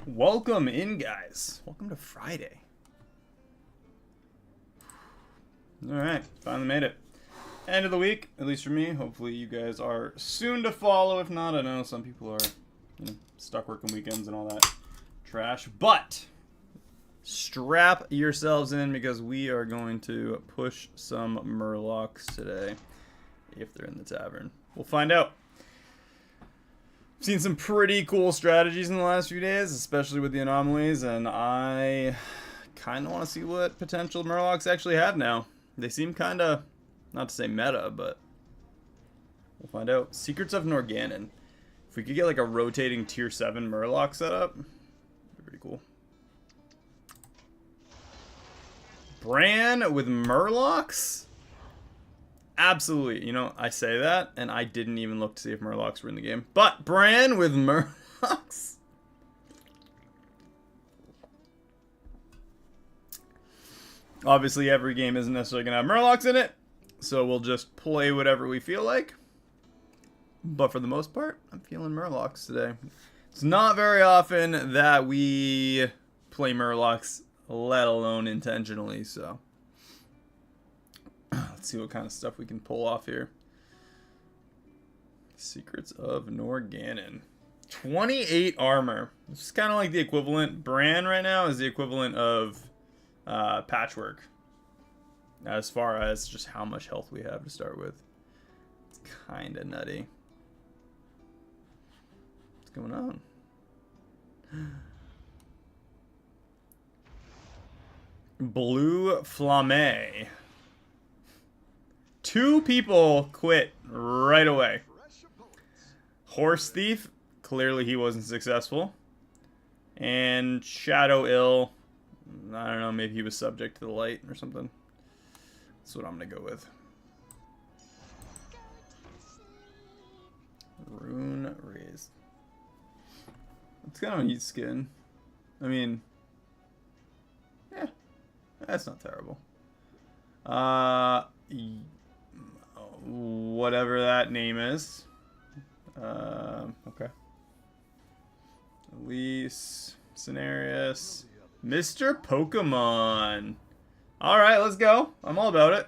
Welcome in, guys. Welcome to Friday. Alright, finally made it. End of the week, at least for me. Hopefully you guys are soon to follow. If not, I know some people are stuck working weekends and all that trash. But strap yourselves in because we are going to push some Murlocs today. If they're in the tavern. We'll find out. Seen some pretty cool strategies in the last few days, especially with the anomalies, and I kind of want to see what potential Murlocs actually have now. They seem kind of, not to say meta, but we'll find out. Secrets of Norganon. If we could get like a rotating tier 7 Murloc setup, it'd be pretty cool. Bran with Murlocs? Absolutely. You know, I say that, and I didn't even look to see if Murlocs were in the game. But Bran with Murlocs? Obviously, every game isn't necessarily going to have Murlocs in it, so we'll just play whatever we feel like. But for the most part, I'm feeling Murlocs today. It's not very often that we play Murlocs, let alone intentionally, so let's see what kind of stuff we can pull off here. Secrets of Norganon. 28 armor. This is kind of like the equivalent. Bran right now is the equivalent of Patchwork. As far as just how much health we have to start with. It's kind of nutty. What's going on? Blue Flamme. 2 people quit right away. Horse Thief, clearly he wasn't successful. And Shadow Ill, I don't know, maybe he was subject to the light or something. That's what I'm going to go with. Rune Raised. It's kind of a neat skin. I mean, yeah, that's not terrible. Whatever that name is. Okay. Elise, Cenarius, Mr. Pokemon. Alright, let's go. I'm all about it.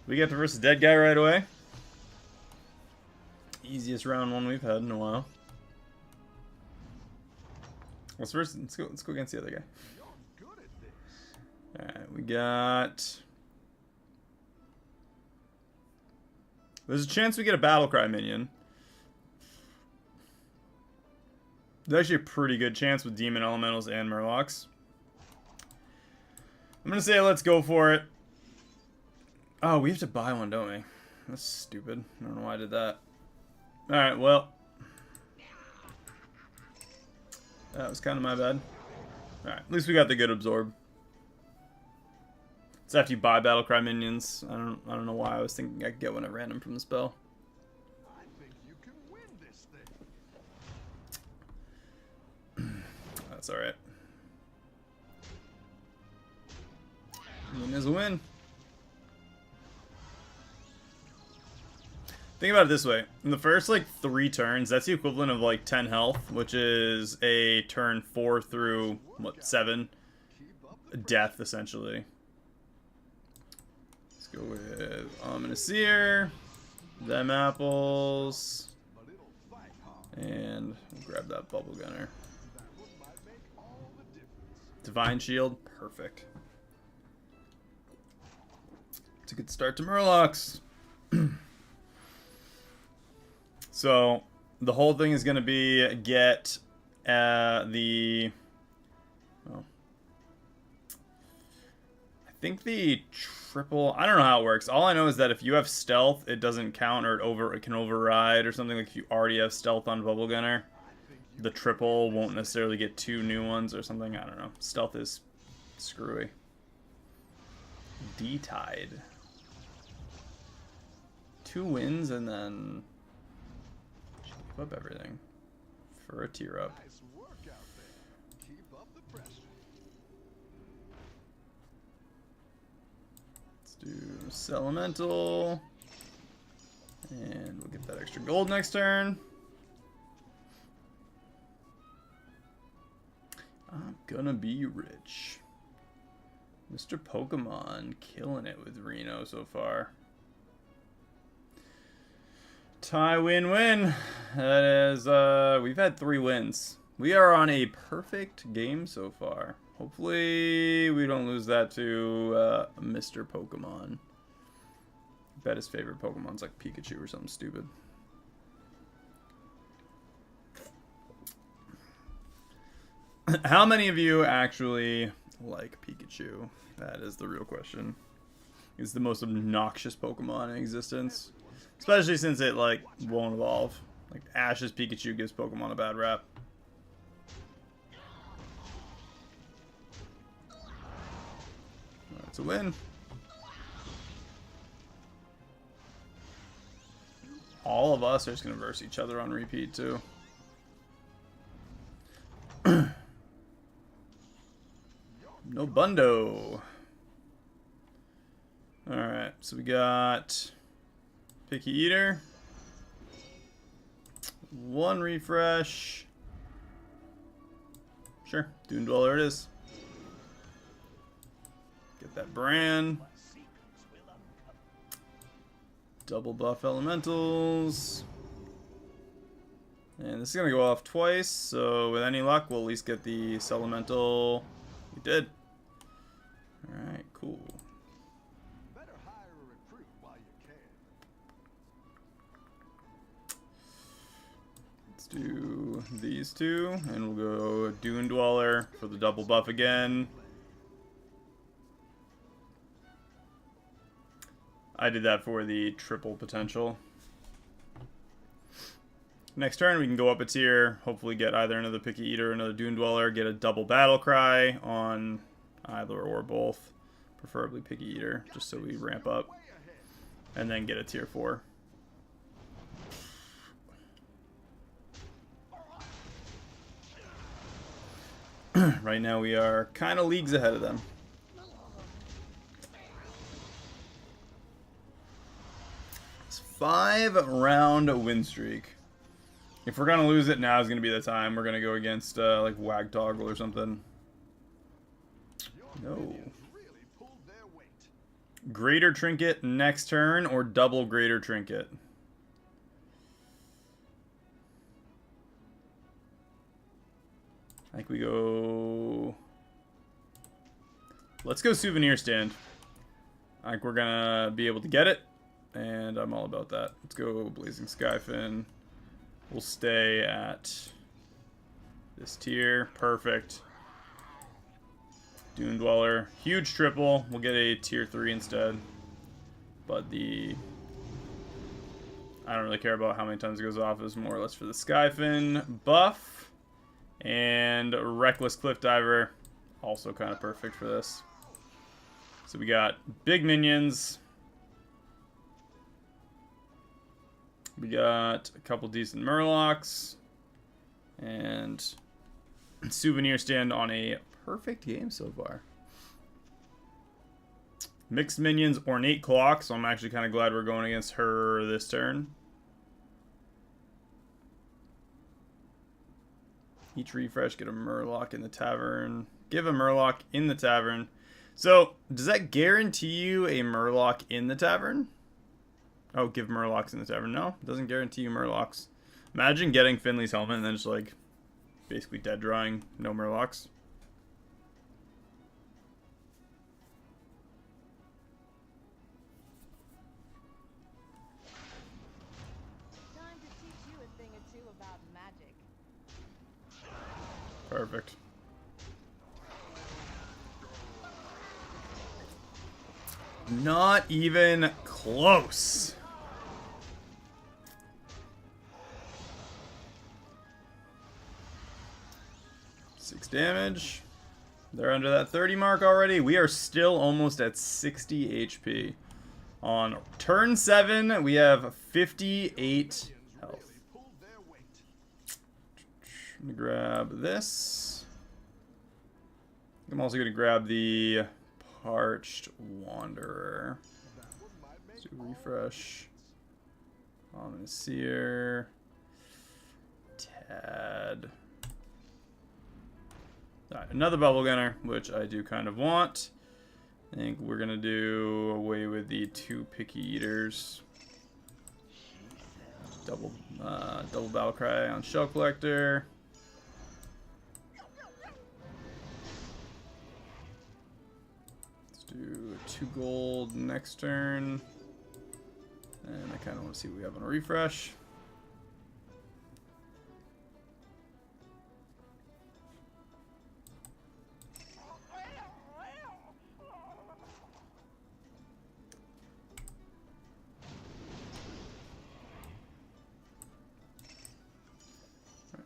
We get to versus dead guy right away. Easiest round 1 we've had in a while. Let's go against the other guy. Alright, we got... There's a chance we get a Battlecry minion. There's actually a pretty good chance with Demon Elementals and Murlocs. I'm gonna say let's go for it. Oh, we have to buy one, don't we? That's stupid. I don't know why I did that. Alright, well. That was kind of my bad. Alright, at least we got the good absorb. It's after you buy Battlecry minions. I don't know why I was thinking I could get one at random from the spell. I think you can win this thing. That's alright. Win is a win. Think about it this way. In the first, like, 3 turns, that's the equivalent of, like, 10 health, which is a turn 4 through, what, 7? Death, essentially. Let's go with Ominous Seer, them apples, and we'll grab that Bubble Gunner. Divine Shield, perfect. It's a good start to Murlocs. So, the whole thing is going to be get the... Well, I think the triple... I don't know how it works. All I know is that if you have stealth, it doesn't count, or it can override or something. Like if you already have stealth on Bubble Gunner, the triple won't necessarily get 2 new ones or something. I don't know. Stealth is screwy. D-Tide. 2 wins and then... Keep up everything for a tier up. Nice work out there. Keep up the pressure. Let's do Elemental. And we'll get that extra gold next turn. gonna be rich. Mr. Pokemon killing it with Reno so far. Tie win-win. That is, we've had 3 wins. We are on a perfect game so far. Hopefully we don't lose that to Mr. Pokemon. I bet his favorite Pokemon's like Pikachu or something stupid. How many of you actually like Pikachu? That is the real question. It's the most obnoxious Pokemon in existence. Especially since it, like, won't evolve. Like, Ash's Pikachu gives Pokemon a bad rap. That's a win. All of us are just going to verse each other on repeat, too. No bundo. Alright, so we got Picky Eater. 1 refresh. Sure, Dune Dweller it is. Get that brand. Double buff elementals. And this is going to go off twice, so with any luck, we'll at least get the elemental. We did. Alright, cool. Better hire a recruit while you can. Let's do these 2, and we'll go Dune Dweller for the double buff again. I did that for the triple potential. Next turn, we can go up a tier, hopefully get either another Picky Eater or another Dune Dweller, get a double Battle Cry on either or both, preferably Picky Eater, just so we ramp up, and then get a tier 4. Right now we are kind of leagues ahead of them. It's 5-round win streak. If we're gonna lose it, now is gonna be the time. We're gonna go against like Wagtoggle or something. No. Greater Trinket next turn or double Greater Trinket? I think we go... Let's go Souvenir Stand. I think we're gonna be able to get it, and I'm all about that. Let's go Blazing Skyfin. We'll stay at this tier. Perfect. Dune Dweller. Huge triple. We'll get a tier 3 instead. But the... I don't really care about how many times it goes off. It's more or less for the Skyfin buff. And Reckless Cliff Diver. Also kind of perfect for this. So we got big minions. We got a couple decent Murlocs. And Souvenir Stand on a perfect game so far. Mixed minions, Ornate Clock. So I'm actually kind of glad we're going against her this turn. Each refresh, get a Murloc in the tavern. Give a Murloc in the tavern. So, does that guarantee you a Murloc in the tavern? Oh, give Murlocs in the tavern. No, it doesn't guarantee you Murlocs. Imagine getting Finley's helmet and then just like basically dead drawing, no Murlocs. Time to teach you a thing or two about magic. Perfect. Not even close. Six damage. They're under that 30 mark already. We are still almost at 60 HP. On turn 7, we have 58 health. I'm gonna grab this. I'm also gonna grab the Parched Wanderer. Let's do refresh. Ominous Seer. Tad. Alright, another bubble gunner, which I do kind of want. I think we're gonna do away with the 2 picky eaters. Double battle cry on shell collector. Let's do 2 gold next turn. And I kind of want to see what we have on a refresh.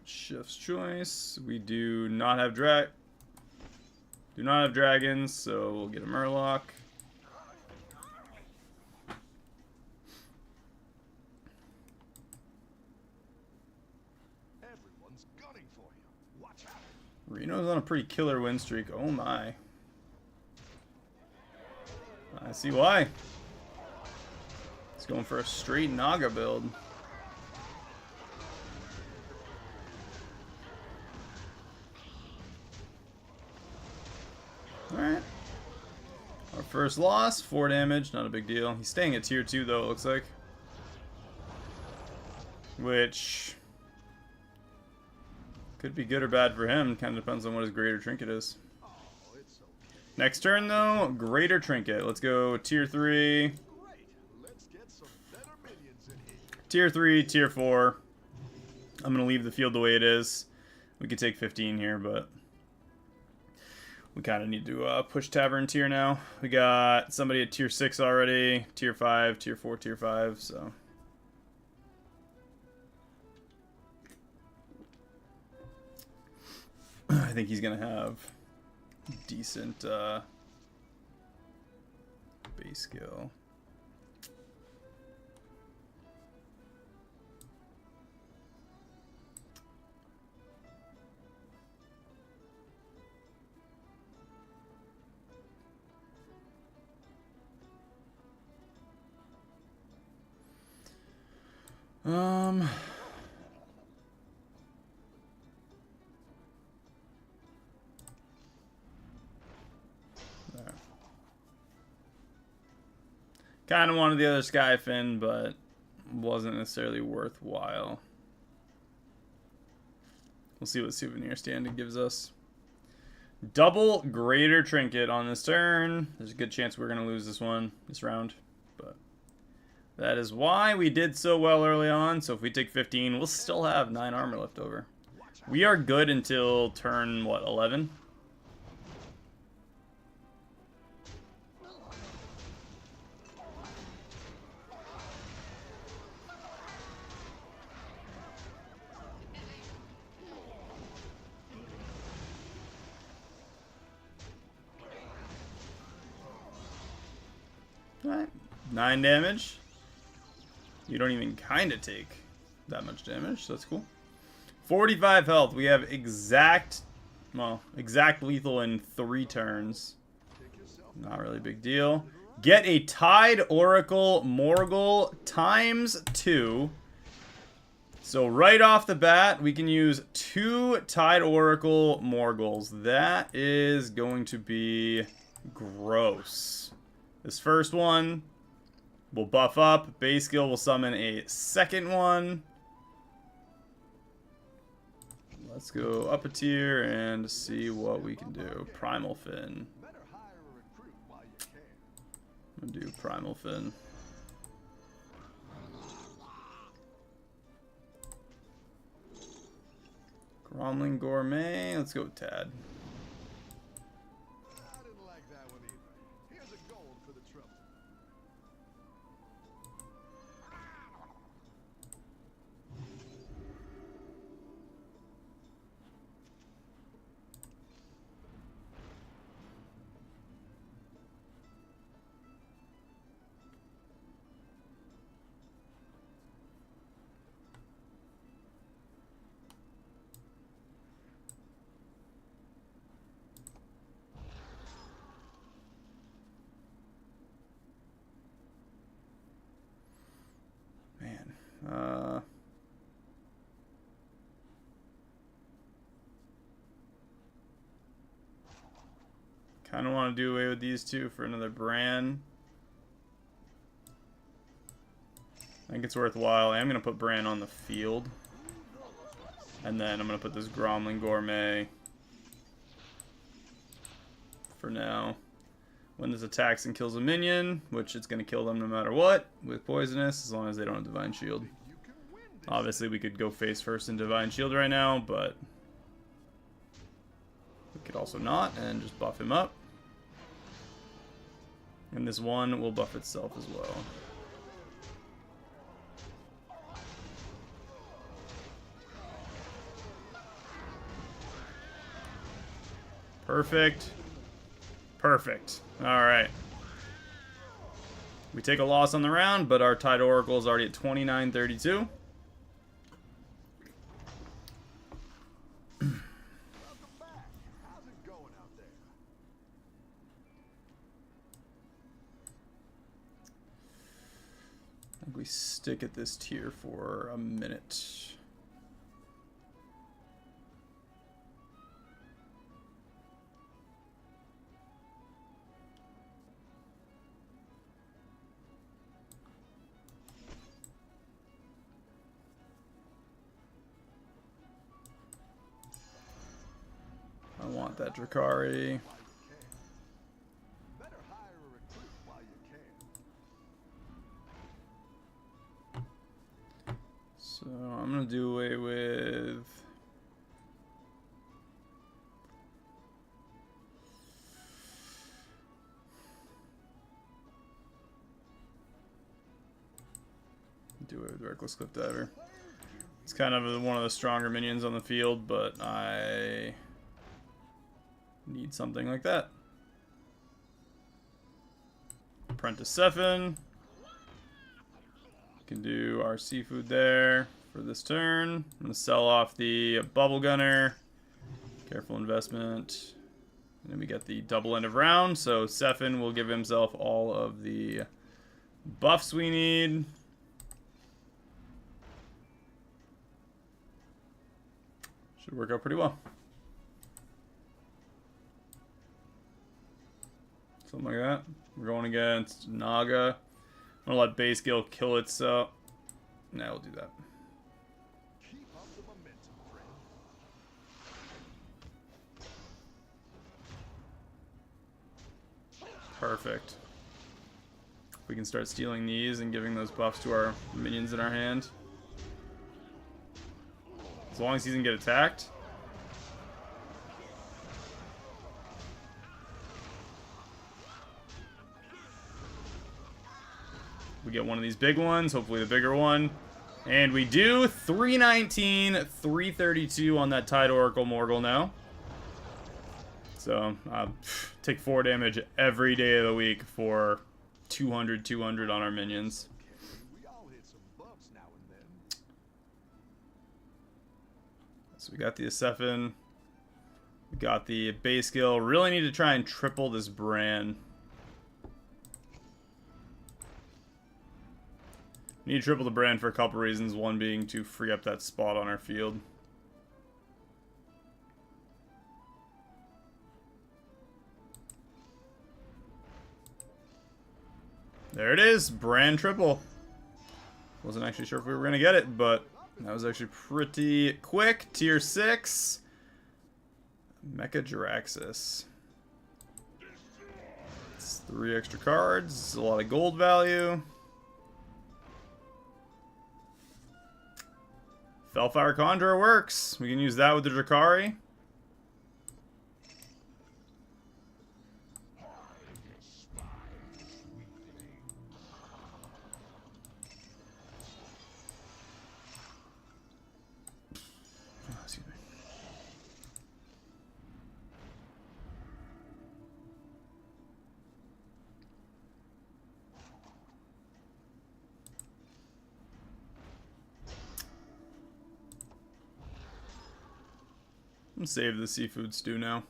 Shift's choice. We do not have dragons, so we'll get a Murloc. Everyone's gunning for you. Watch out. Reno's on a pretty killer win streak. Oh my. I see why. He's going for a straight Naga build. Alright. Our first loss, 4 damage, not a big deal. He's staying at tier 2 though, it looks like. Which could be good or bad for him. Kind of depends on what his greater trinket is. Oh, it's okay. Next turn though, greater trinket. Let's go tier 3. Great. Let's get some better minions in here. Tier 3, tier 4. I'm going to leave the field the way it is. We could take 15 here, but we kind of need to push Tavern tier now. We got somebody at tier 6 already. Tier 5, tier 4, tier 5, so. I think he's going to have decent base skill. Kind of wanted the other Skyfin, but wasn't necessarily worthwhile. We'll see what souvenir standing gives us. Double greater trinket on this turn. There's a good chance we're going to lose this round. But that is why we did so well early on. So if we take 15, we'll still have 9 armor left over. We are good until turn, what, 11? Alright, 9 damage. You don't even kind of take that much damage, so that's cool. 45 health. We have exact lethal in 3 turns. Not really a big deal. Get a Tide Oracle Morgul ×2. So right off the bat, we can use 2 Tide Oracle Morguls. That is going to be gross. This first one will buff up. Base skill will summon a second one. Let's go up a tier and see what we can do. Primal Fin. Better hire a recruit while you can. I'm gonna do Primal Fin. Gromling Gourmet. Let's go with Tad. I didn't like that one either. Here's a gold for the trouble. Kind of want to do away with these two for another Bran. I think it's worthwhile. I'm going to put Bran on the field. And then I'm going to put this Gromlin Gourmet for now. When this attacks and kills a minion, which it's going to kill them no matter what, with Poisonous, as long as they don't have Divine Shield. Obviously, we could go face first in Divine Shield right now, but we could also not, and just buff him up. And this one will buff itself as well. Perfect. Perfect. Alright. We take a loss on the round, but our Tide Oracle is already at 29-32. I think we stick at this tier for a minute. I want that Drakari. Better hire a recruit while you can. So I'm gonna do away with Reckless Cliff Diver. It's kind of one of the stronger minions on the field, but I need something like that. Apprentice Sephin. Can do our seafood there for this turn. I'm going to sell off the Bubble Gunner. Careful investment. And then we get the double end of round. So Sephin will give himself all of the buffs we need. Should work out pretty well. Something like that. We're going against Naga. I'm gonna let base skill kill itself. Nah, we'll do that. Keep up the momentum, friend. Perfect. We can start stealing these and giving those buffs to our minions in our hand. As long as he doesn't get attacked. We get one of these big ones, hopefully the bigger one. And we do 319, 332 on that Tide Oracle Morgul now. So, take 4 damage every day of the week for 200 on our minions. We all hit some bumps now and then. So we got the Sephin. We got the base skill. Really need to try and triple this Bran. Need to triple the Bran for a couple reasons. One being to free up that spot on our field. There it is, Bran triple. Wasn't actually sure if we were gonna get it, but that was actually pretty quick. Tier 6. Mecha Jiraxis. It's 3 extra cards. It's a lot of gold value. Felfire Conjurer works. We can use that with the Drakari. Oh, excuse me. I'm gonna save the seafood stew now.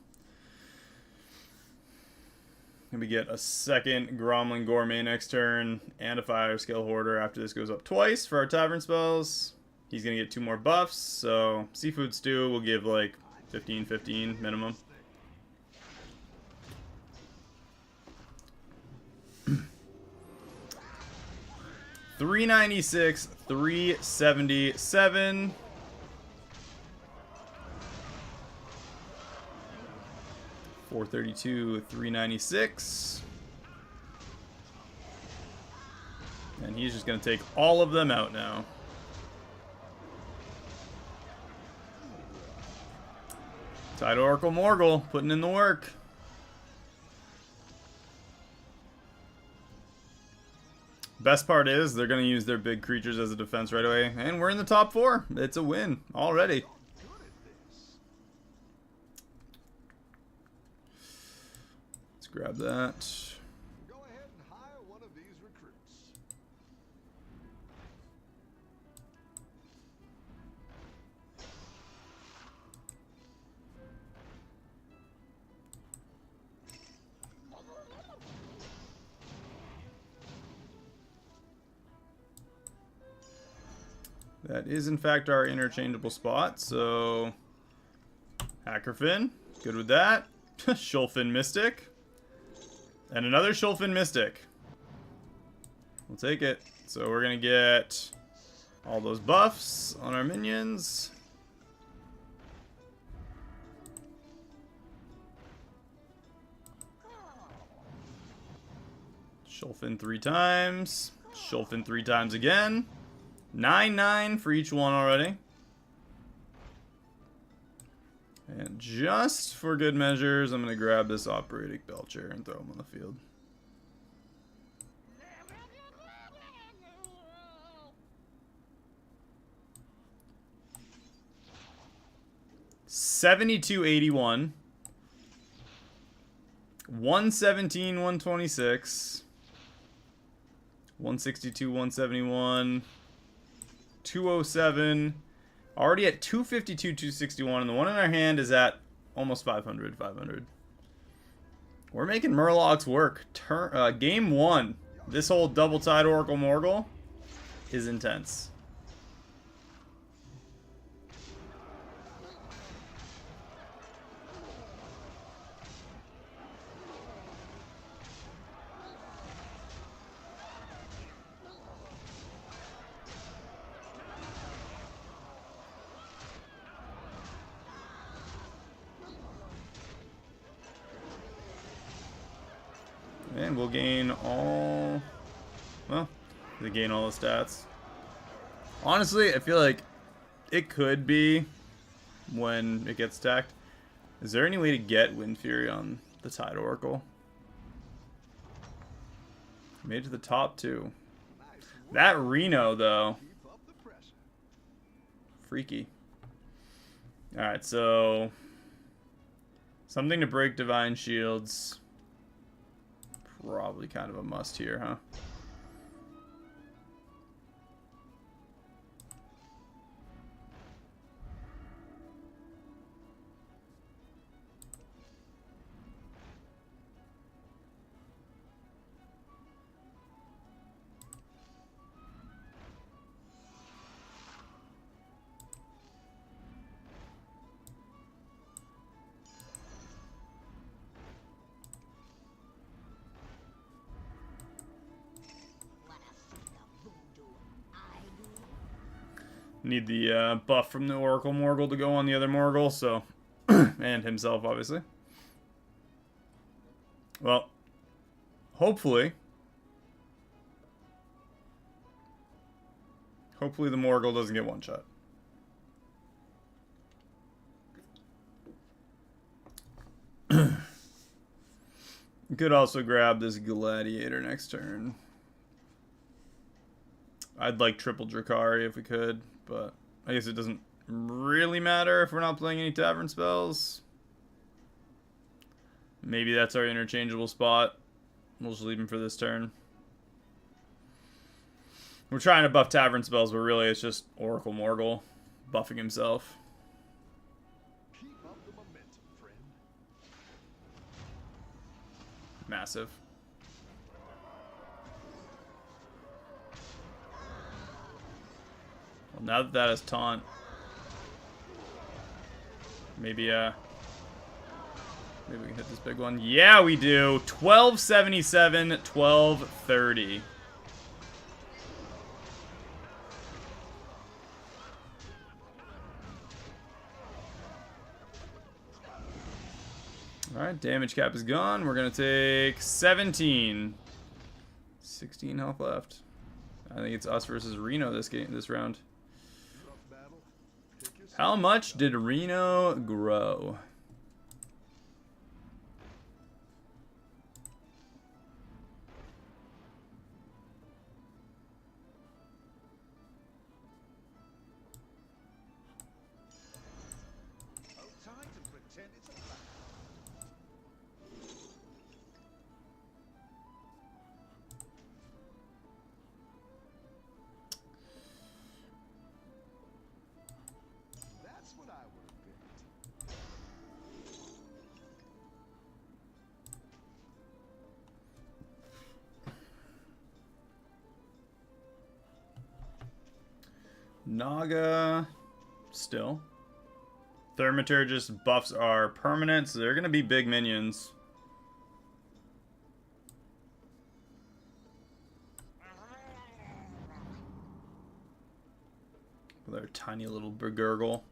And we get a second Gromlin Gourmet next turn, and a Fire Skill Hoarder after this goes up twice for our Tavern spells. He's gonna get 2 more buffs, so Seafood Stew will give like 15 minimum. 396, 377. $432, 396. And he's just going to take all of them out now. Tide Oracle Morgul putting in the work. Best part is they're going to use their big creatures as a defense right away. And we're in the top 4. It's a win already. Let's grab that. Go ahead and hire one of these recruits. That is, in fact, our interchangeable spot. So, Hackerfin, good with that. Shulfin Mystic. And another Shulfin Mystic. We'll take it. So we're going to get all those buffs on our minions. Shulfin 3 times. Shulfin 3 times again. 9/9 for each one already. And just for good measures, I'm going to grab this Operatic Belcher and throw him on the field. $72.81. 117, 126. 162, 171. 207. Already at 252, 261, and the one in our hand is at almost 500, 500. We're making Murlocs work. Game 1. This whole double Tide Oracle Morgul is intense. And we'll gain all... Well, they gain all the stats. Honestly, I feel like it could be when it gets stacked. Is there any way to get Wind Fury on the Tide Oracle? Made it to the top 2. That Reno, though. Freaky. Alright, so... something to break Divine Shields. Probably kind of a must here, huh? Need the buff from the Oracle Morgul to go on the other Morgul, so... and himself, obviously. Well, hopefully... hopefully the Morgul doesn't get one-shot. Could also grab this Gladiator next turn. I'd like triple Drakari if we could, but I guess it doesn't really matter if we're not playing any Tavern spells. Maybe that's our interchangeable spot. We'll just leave him for this turn. We're trying to buff Tavern spells, but really it's just Oracle Morgul buffing himself. Keep up the momentum, friend. Massive. Well, now that that is taunt, maybe we can hit this big one. Yeah, we do. 1277, 1230. Alright, damage cap is gone. We're going to take 17. 16 health left. I think it's us versus Reno this round. Rough battle. Pick your How much did Reno grow? no time to pretend it's a fight. That's what I would have picked. Naga, still. Thaumaturgist buffs are permanent, so they're going to be big minions. With our tiny little Gurgle.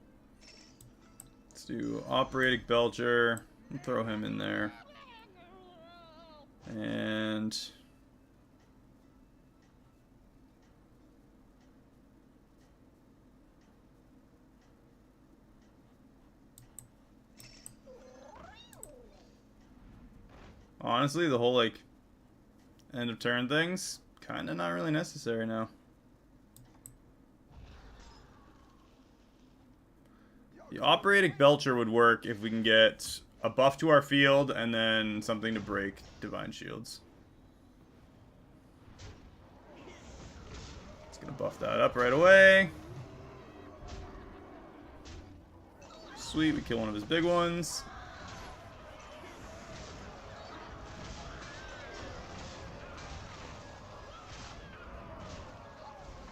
Let's do Operatic Belcher. And throw him in there. And... honestly, the whole, like, end of turn things, kind of not really necessary now. The Operatic Belcher would work if we can get a buff to our field and then something to break Divine Shields. It's going to buff that up right away. Sweet, we kill one of his big ones.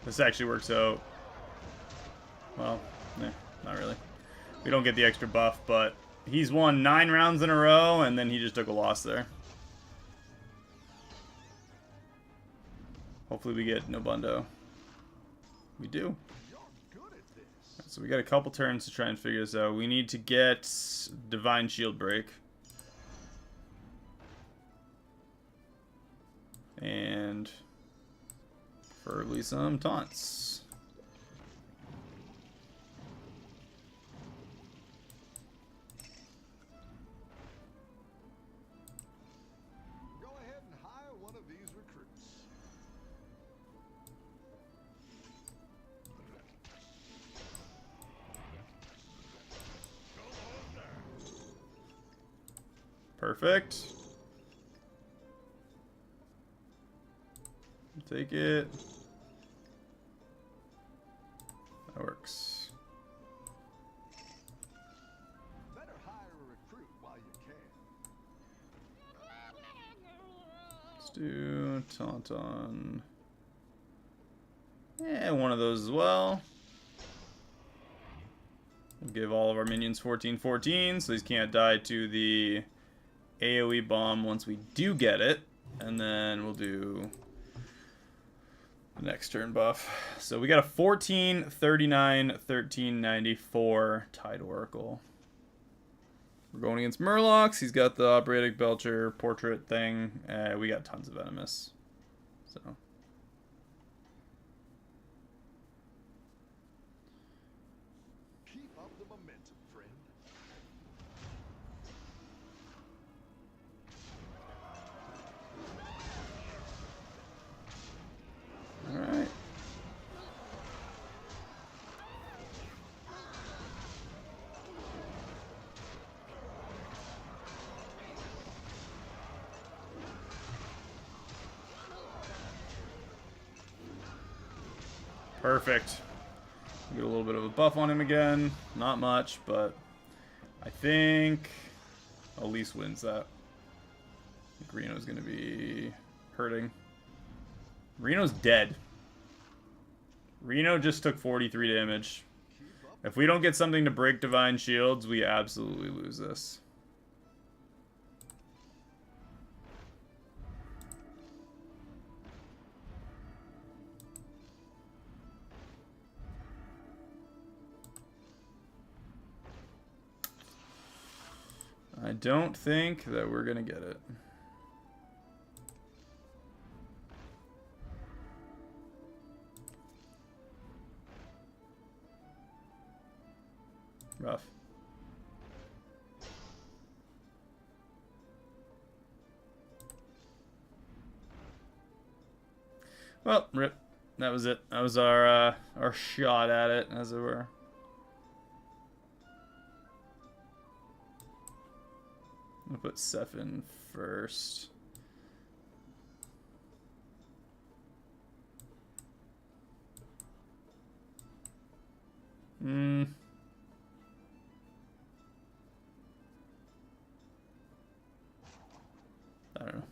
This actually works out. Well, not really. We don't get the extra buff, but he's won 9 rounds in a row, and then he just took a loss there. Hopefully we get Nobundo. We do. You're good at this. So we got a couple turns to try and figure this out. We need to get Divine Shield Break. And preferably some taunts. Go ahead and hire one of these recruits. Perfect. Take it. That works. Better hire a recruit while you can. Let's do Tauntaun. Yeah, one of those as well. We'll give all of our minions 14/14, so these can't die to the AoE bomb once we do get it. And then we'll do the next turn buff. So we got a 14, 39, 13, 94 Tide Oracle. We're going against Murlocs. He's got the Operatic Belcher portrait thing. We got tons of Venomous. So... Keep up the momentum, friend. Alright. Perfect. Get a little bit of a buff on him again. Not much, but I think Elise wins that. I think Reno's going to be hurting. Reno's dead. Reno just took 43 damage. If we don't get something to break Divine Shields, we absolutely lose this. I don't think that we're gonna get it. Rough. Well, rip. That was it. That was our shot at it, as it were. I'm gonna put Seth in first. I don't know.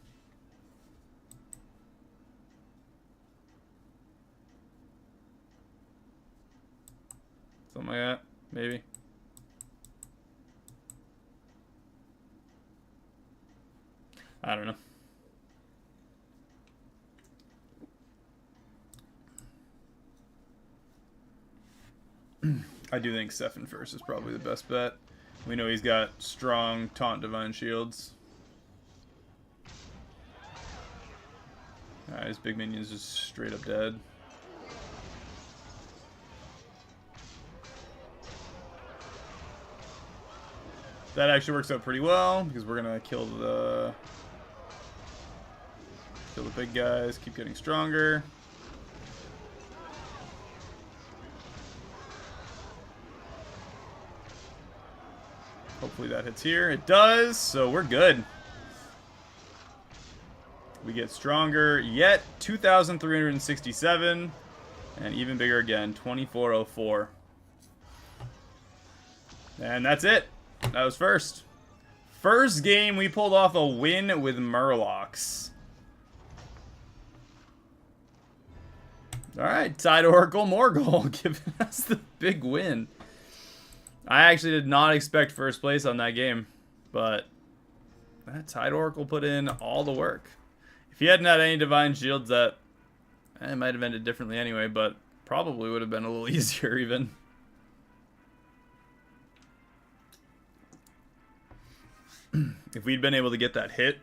Something like that, maybe. I don't know. I do think Stefan first is probably the best bet. We know he's got strong taunt divine shields. Alright, his big minion's just straight up dead. That actually works out pretty well because we're gonna kill the big guys, keep getting stronger. Hopefully that hits here. It does, so we're good. We get stronger yet, 2,367, and even bigger again, 2,404. And that's it. That was first. First game, we pulled off a win with Murlocs. Alright, Tide Oracle Morgul giving us the big win. I actually did not expect first place on that game, but that Tide Oracle put in all the work. If he hadn't had any Divine Shields, that it might have ended differently anyway, but probably would have been a little easier even. If we'd been able to get that hit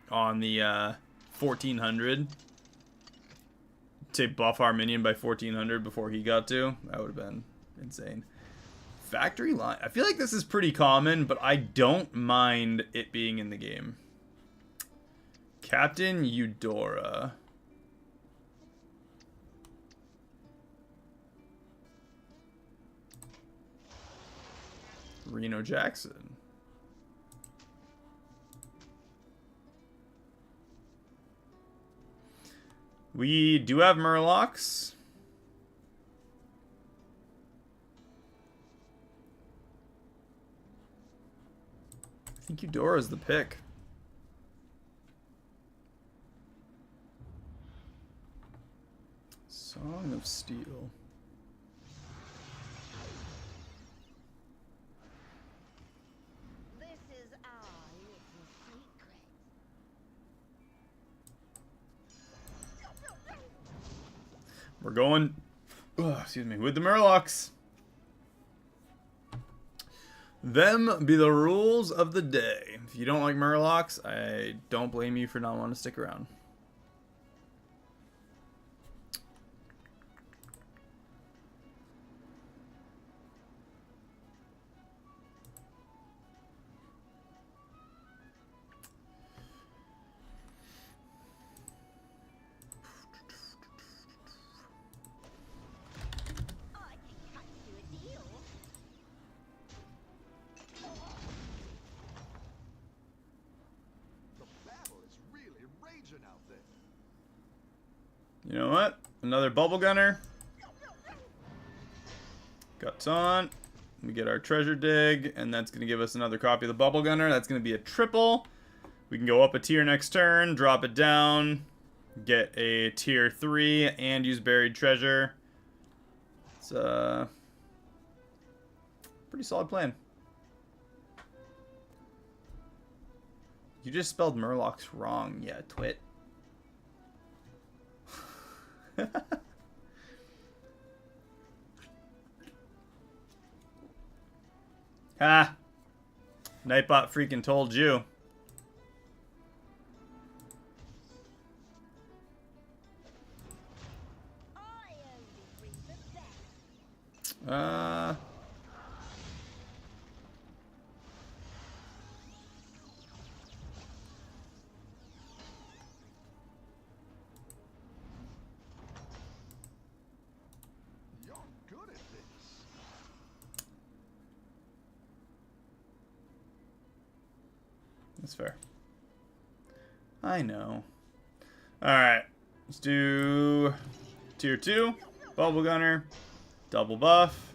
on the 1400 to buff our minion by 1400 before he got to, that would have been insane. Factory line. I feel like this is pretty common, but I don't mind it being in the game. Captain Eudora. Reno Jackson. We do have Murlocs. I think Eudora's the pick. Song of Steel. This is our little secret. We're going, excuse me, with the Murlocs. Them be the rules of the day. If you don't like Murlocs, I don't blame you for not wanting to stick around. You know what? Another bubble gunner. Guts on. We get our treasure dig, and that's going to give us another copy of the bubble gunner. That's going to be a triple. We can go up a tier next turn, drop it down, get a tier 3, and use buried treasure. It's a pretty solid plan. You just spelled Murlocs wrong, yeah, twit. Ha! Nightbot freaking told you. I only bring the best. You're good at this. That's fair. I know. Alright. Let's do tier 2. Bubble Gunner. Double buff.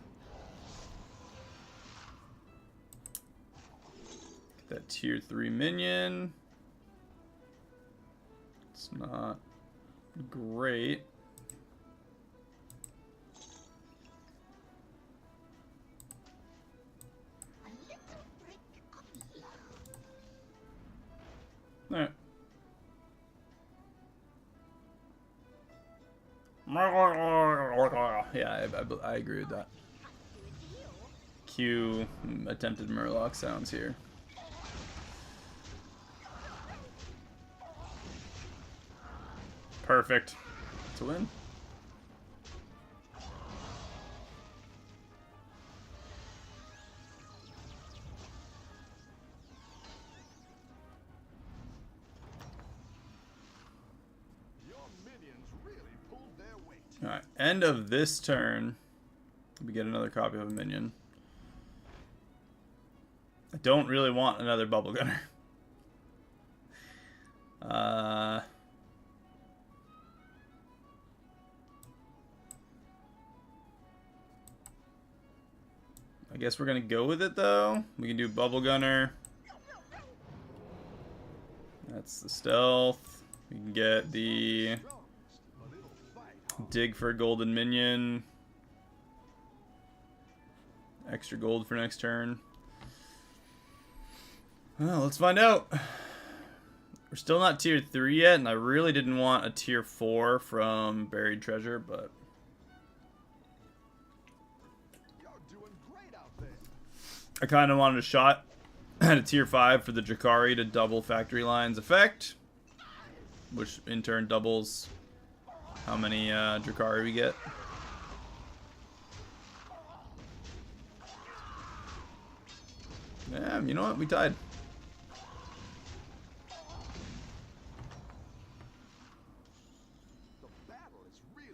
Get that tier 3 minion. It's not great. Alright. Yeah, I agree with that. Cue attempted Murloc sounds here. Perfect. It's a win. Your minions really pulled their weight. Alright, end of this turn. We get another copy of a minion. I don't really want another Bubble Gunner. I guess we're gonna go with it though. We can do Bubble Gunner. That's the stealth. We can get the But it'll fight. dig for a golden minion. Extra gold for next turn. Well, let's find out. We're still not tier 3 yet, and I really didn't want a tier 4 from Buried Treasure, but You're doing great out there. I kind of wanted a shot at a tier 5 for the Drakari to double Factory Lines effect, which in turn doubles how many Drakari we get. Yeah, you know what? We tied. The battle is really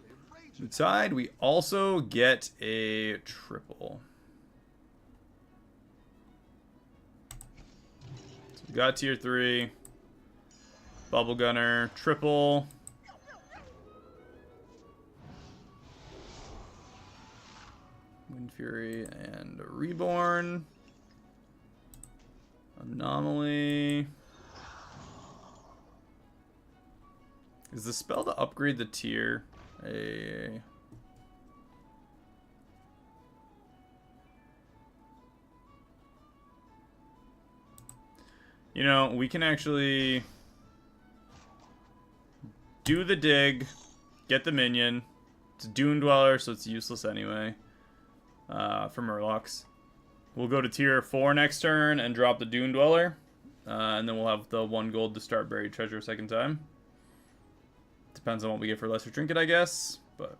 We raging. tied. We also get a triple. So we got tier 3. Bubble Gunner, triple. Wind Fury and Reborn. Anomaly. Is the spell to upgrade the tier a... You know, we can actually do the dig, get the minion. It's a Dune Dweller, so it's useless anyway. For Murlocs. We'll go to tier 4 next turn and drop the Dune Dweller. And then we'll have the 1 gold to start Buried Treasure a second time. Depends on what we get for Lesser Trinket, I guess. But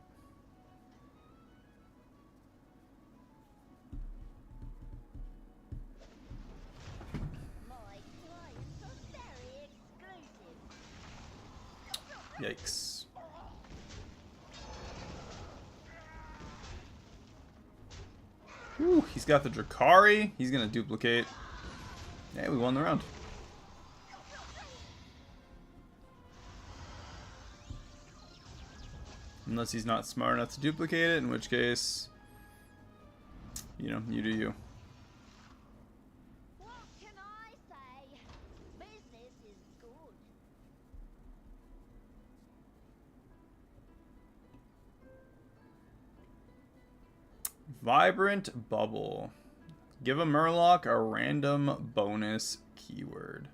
My clients are very exclusive. yikes. Ooh, he's got the Drakari. He's gonna duplicate. Yeah, we won the round. Unless he's not smart enough to duplicate it, in which case, you know, you do you. What can I say? Business is good. Vibrant Bubble. Give a Murloc a random bonus keyword.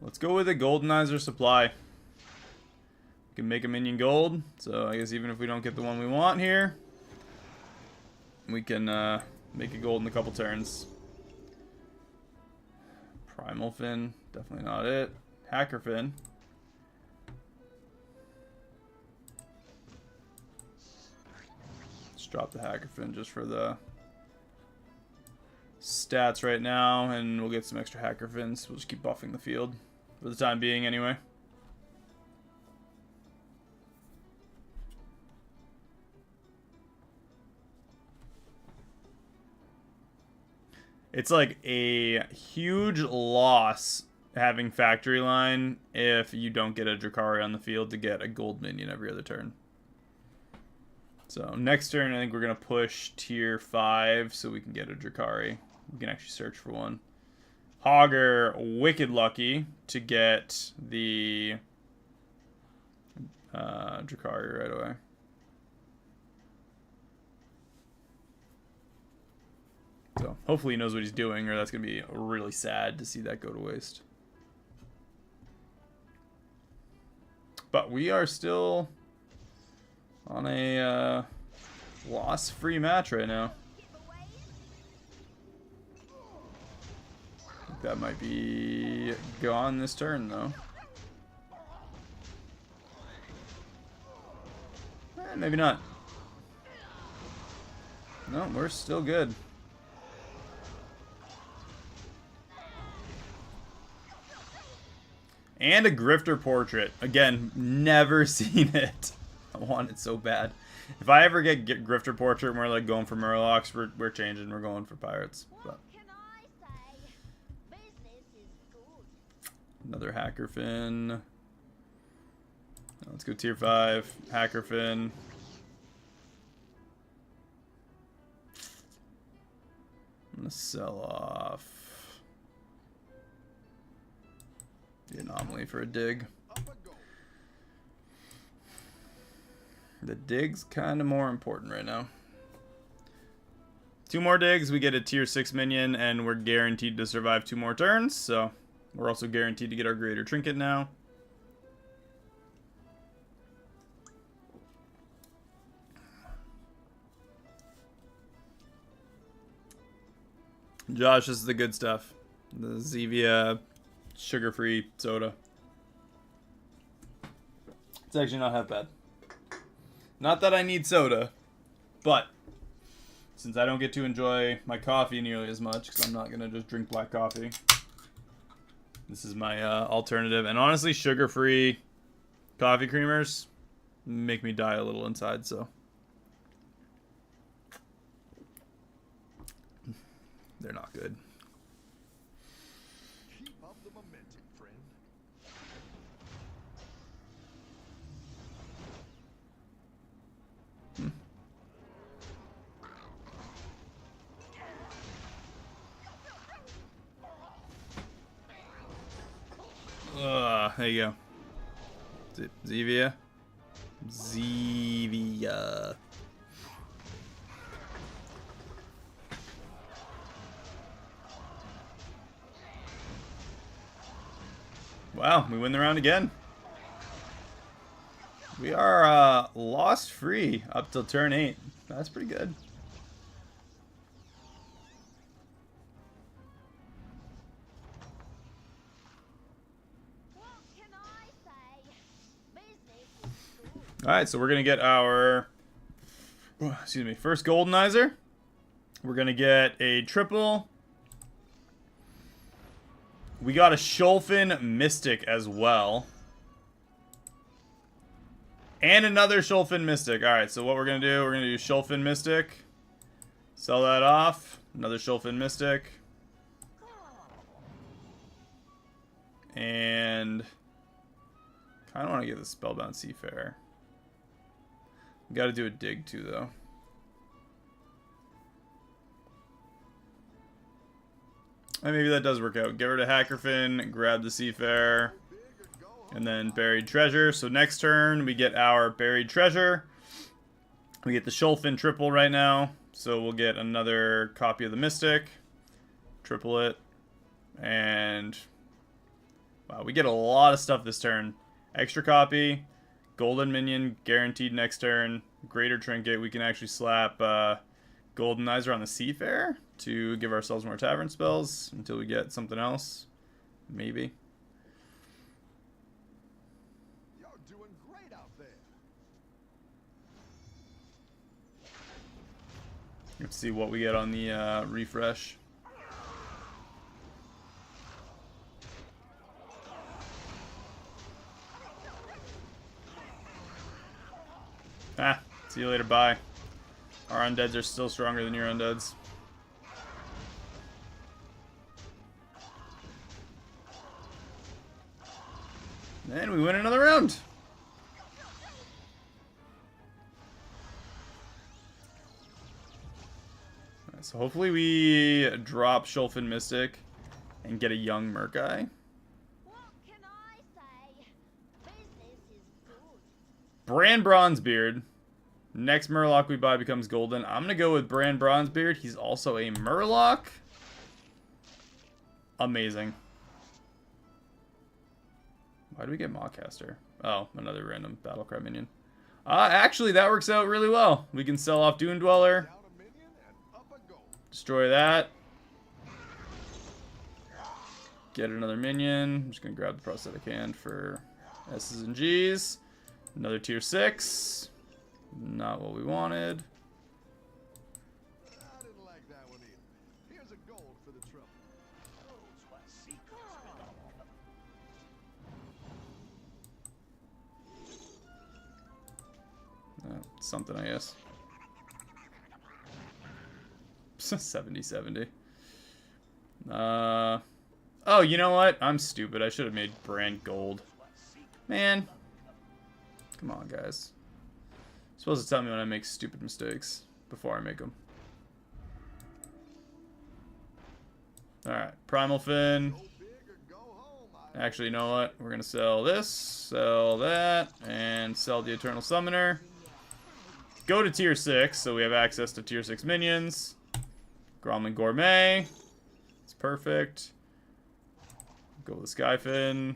Let's go with a Goldenizer Supply. We can make a minion gold, so I guess even if we don't get the one we want here, we can make a gold in a couple turns. Primal Fin, definitely not it. Hacker Fin. Let's drop the Hacker Fin just for the stats right now, and we'll get some extra Hacker Fins. We'll just keep buffing the field for the time being anyway. It's like a huge loss having Factory Line if you don't get a Drakari on the field to get a gold minion every other turn. So next turn, I think we're going to push tier 5 so we can get a Drakari. We can actually search for one. Hogger, wicked lucky to get the Drakari right away. So hopefully he knows what he's doing, or that's going to be really sad to see that go to waste. But we are still on a loss-free match right now. I think that might be gone this turn, though. Maybe not. No, we're still good. And a Grifter Portrait. Again, never seen it. I want it so bad. If I ever get Grifter Portrait and we're like going for Murlocs, we're changing. We're going for Pirates. But. Another Hacker Fin. Let's go tier 5. Hacker Fin. I'm going to sell off the Anomaly for a dig. The dig's kind of more important right now. 2 more digs, we get a tier 6 minion, and we're guaranteed to survive 2 more turns, so we're also guaranteed to get our greater trinket now. Josh, this is the good stuff. The Zevia sugar-free soda. It's actually not half bad. Not that I need soda, but since I don't get to enjoy my coffee nearly as much, because I'm not going to just drink black coffee, this is my alternative. And honestly, sugar-free coffee creamers make me die a little inside, so they're not good. There you go. Zevia. Zevia. Wow, we win the round again. We are lost free up till turn 8. That's pretty good. Alright, so we're going to get our, first Goldenizer. We're going to get a triple. We got a Shulfin Mystic as well. And another Shulfin Mystic. Alright, so what we're going to do, we're going to do Shulfin Mystic. Sell that off. Another Shulfin Mystic. And kind of want to get the Spellbound Seafarer. Got to do a dig too, though. And maybe that does work out. Get rid of Hackerfin, grab the Seafarer, and then Buried Treasure. So next turn, we get our Buried Treasure. We get the Shulfin triple right now. So we'll get another copy of the Mystic. Triple it. And wow, we get a lot of stuff this turn. Extra copy. Golden Minion guaranteed next turn. Greater Trinket. We can actually slap Goldenizer on the Seafarer to give ourselves more Tavern spells until we get something else. Maybe. You're doing great out there. Let's see what we get on the refresh. Ah, see you later, bye. Our undeads are still stronger than your undeads. And we win another round. Alright, so hopefully we drop Shulfin Mystic and get a young Murkai. What can I say? Business is good. Bran Bronzebeard. Next Murloc we buy becomes golden. I'm going to go with Bran Bronzebeard. He's also a Murloc. Amazing. Why do we get Mawcaster? Oh, another random Battlecry minion. Actually, that works out really well. We can sell off Dune Dweller. Down a minion and up a goal. Destroy that. Get another minion. I'm just going to grab the prosthetic hand for S's and G's. Another tier 6. Not what we wanted. I didn't like that one either. Here's a gold for the trouble. Something, I guess. 70-70. Oh, you know what? I'm stupid. I should have made Brand gold. Man. Come on, guys. You're supposed to tell me when I make stupid mistakes before I make them. Alright, Primal Fin. Go big or go home. Actually, you know what? We're going to sell this, sell that, and sell the Eternal Summoner. Go to tier 6, so we have access to tier 6 minions. Gromlin Gourmet. It's perfect. Go with Skyfin.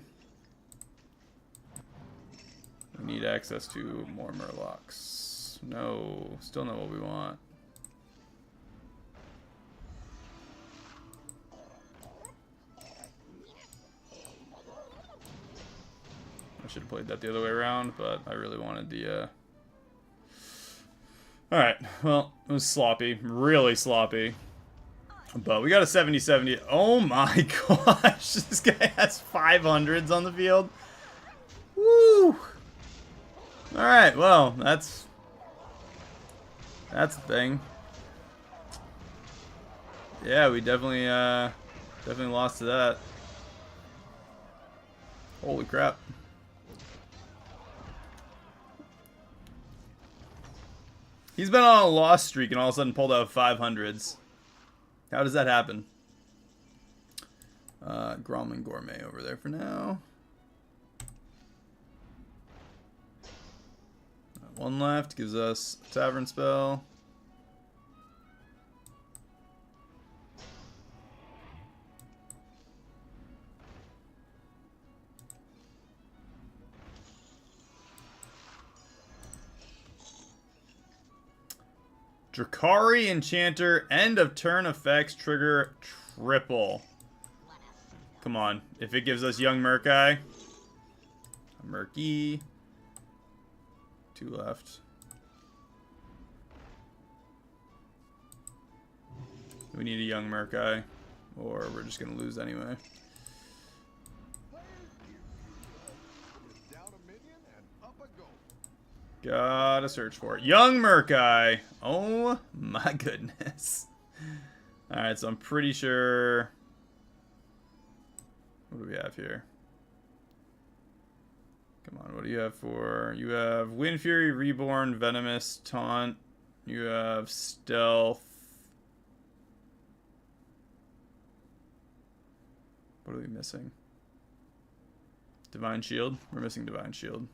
We need access to more Murlocs. No, still not what we want. I should have played that the other way around, but I really wanted the... Alright, well, it was sloppy. Really sloppy. But we got a 70-70. Oh my gosh, this guy has 500s on the field. Woo! Alright, well, that's the thing. Yeah, we definitely lost to that. Holy crap. He's been on a loss streak and all of a sudden pulled out 500s. How does that happen? Gromlin Gourmet over there for now. One left gives us a Tavern spell. Drakari Enchanter, end of turn effects trigger triple. Come on. If it gives us young Murkai. A Murky. 2 left. We need a young Murkai. Or we're just going to lose anyway. Down a minion and up a goal. Gotta search for it. Young Murkai. Oh my goodness. Alright, so I'm pretty sure... What do we have here? Come on, what do you have for... You have Wind Fury, Reborn, Venomous, Taunt. You have Stealth. What are we missing? Divine Shield? We're missing Divine Shield.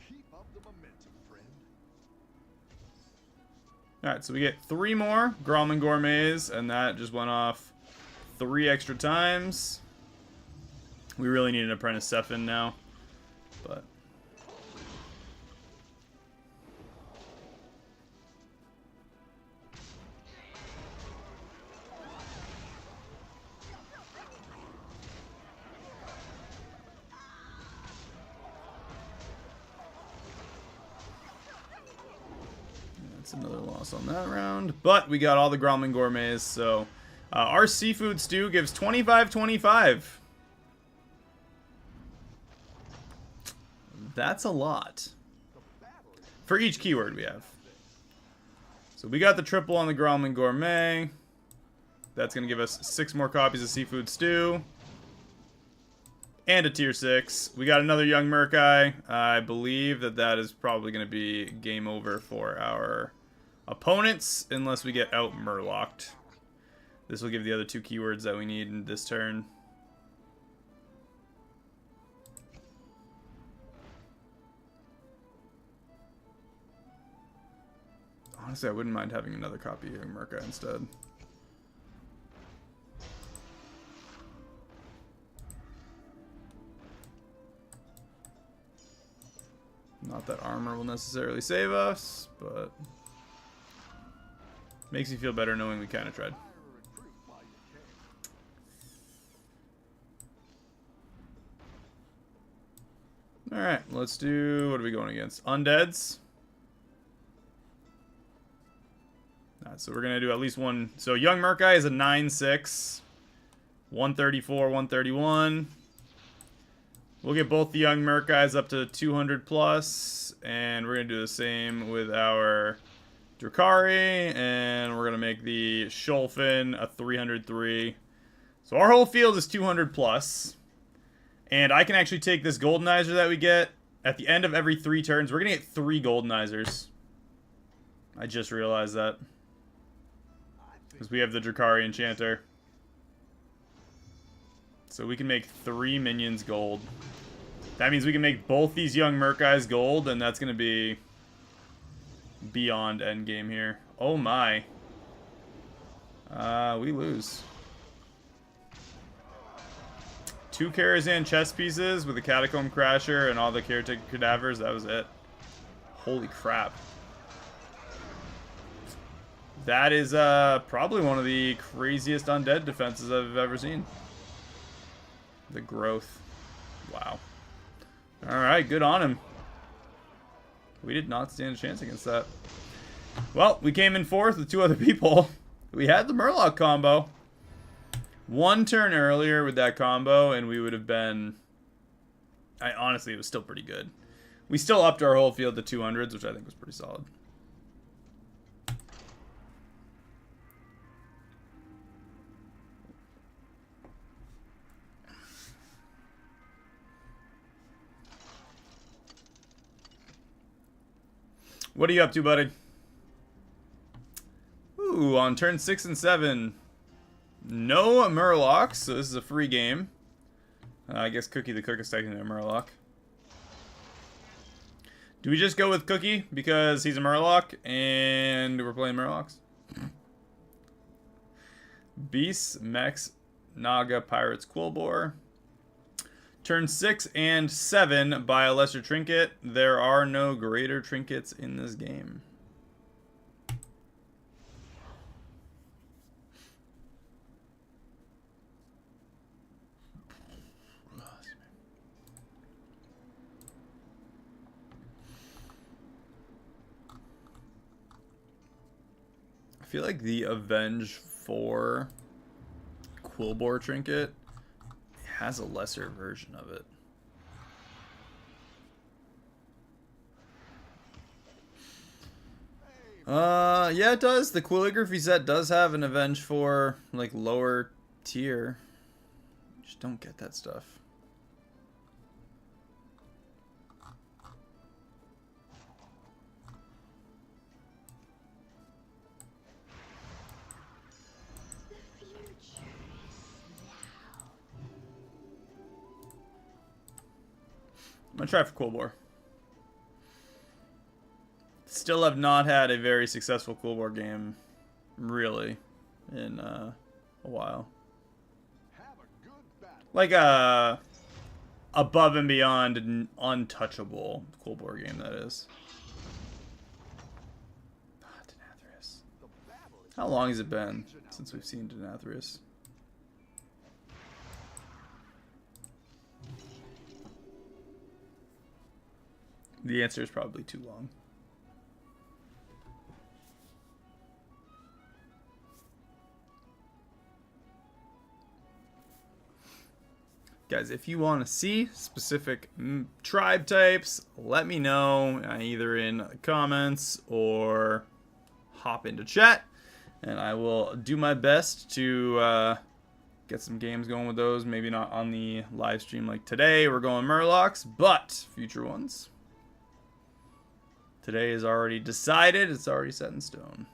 Keep up the momentum, friend. Alright, so we get 3 more Gromlin Gourmets, and that just went off 3 extra times. We really need an Apprentice Sephin now, but... That's another loss on that round. But we got all the Gromlin Gourmets, so our seafood stew gives 25-25. That's a lot. For each keyword we have. So we got the triple on the Gromlin Gourmet. That's going to give us 6 more copies of seafood stew. And a tier 6. We got another young Murkai. I believe that is probably going to be game over for our opponents, unless we get out Murlocked. This will give the other 2 keywords that we need in this turn. Honestly, I wouldn't mind having another copy of young Murkai instead. Not that armor will necessarily save us, but makes me feel better knowing we kind of tried. Alright, let's do... what are we going against? Undeads. Alright, so we're going to do at least one... So young Murkai is a 9-6. 134, 131. We'll get both the young Murkais up to 200 plus, and we're going to do the same with our Drukhari, and we're going to make the Sholfin a 303. So our whole field is 200 plus, and I can actually take this Goldenizer that we get at the end of every 3 turns. We're going to get 3 Goldenizers. I just realized that. Because we have the Drukhari Enchanter. So we can make 3 minions gold. That means we can make both these young Murkais gold, and that's going to be beyond endgame here. Oh my. We lose. 2 Karazhan chess pieces with a Catacomb Crasher and all the Caretaker Cadavers. That was it. Holy crap. That is probably one of the craziest undead defenses I've ever seen. The growth. Wow. Alright, good on him. We did not stand a chance against that. Well, we came in 4th with 2 other people. We had the Murloc combo. 1 turn earlier with that combo, and we would have been... honestly, it was still pretty good. We still upped our whole field to 200s, which I think was pretty solid. What are you up to, buddy? Ooh, on turn 6 and 7. No Murlocs, so this is a free game. I guess Cookie the Cook is taking a Murloc. Do we just go with Cookie because he's a Murloc and we're playing Murlocs? Beasts, Mechs, Naga, Pirates, Quillbore. Turn 6 and 7 by a lesser trinket. There are no greater trinkets in this game. I feel like the Avenge 4 Quillbore trinket has a lesser version of it. Yeah, it does. The Quilligraphy set does have an Avenge 4, like, lower tier. Just don't get that stuff. I'm gonna try for Quillbore. still have not had a very successful Cool War game, really, in a while. Have a good battle. Like a above and beyond an untouchable Cool War game, that is. Denathrius. The battle is How long has it been since we've seen Denathrius? The answer is probably too long. Guys, if you want to see specific tribe types, let me know either in the comments or hop into chat, and I will do my best to get some games going with those. Maybe not on the live stream like today. We're going Murlocs, but future ones. Today is already decided. It's already set in stone.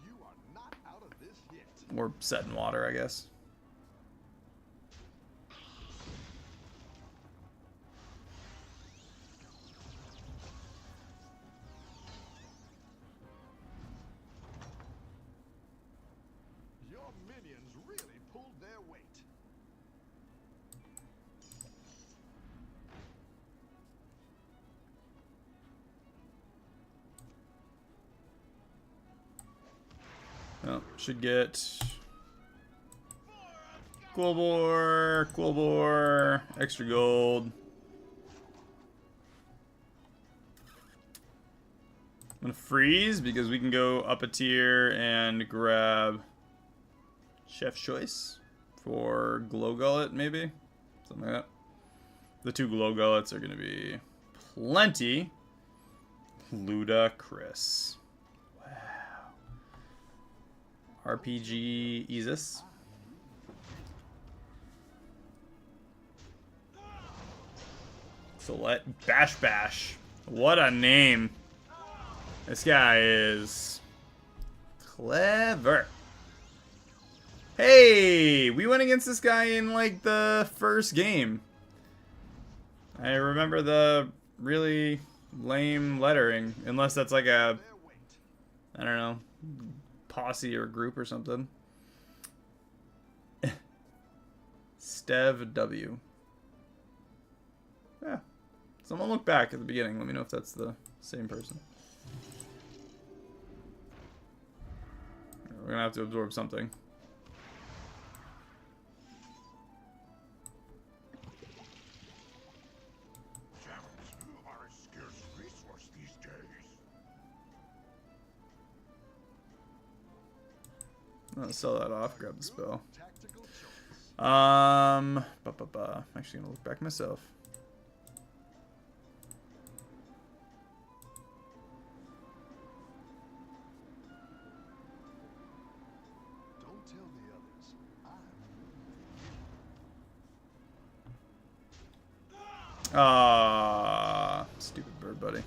you are not out of this yet. Or set in water, I guess. Your minions really pulled their weight. Well, should get Cool Bore, extra gold. I'm gonna freeze because we can go up a tier and grab Chef's Choice for Glow Gullet, maybe? Something like that. The 2 Glow Gullets are gonna be plenty. Ludicrous. RPG Isis. Select Bash Bash. What a name. This guy is clever. Hey, we went against this guy in like the first game. I remember the really lame lettering, unless that's like a, I don't know, posse or group or something. Stev W. Yeah. Someone look back at the beginning. Let me know if that's the same person. We're gonna have to absorb something. Gems are a scarce resource these days. I'll sell that off, grab the spell. Tactical choice. I'm actually gonna look back myself. Don't tell the others. Stupid bird buddy.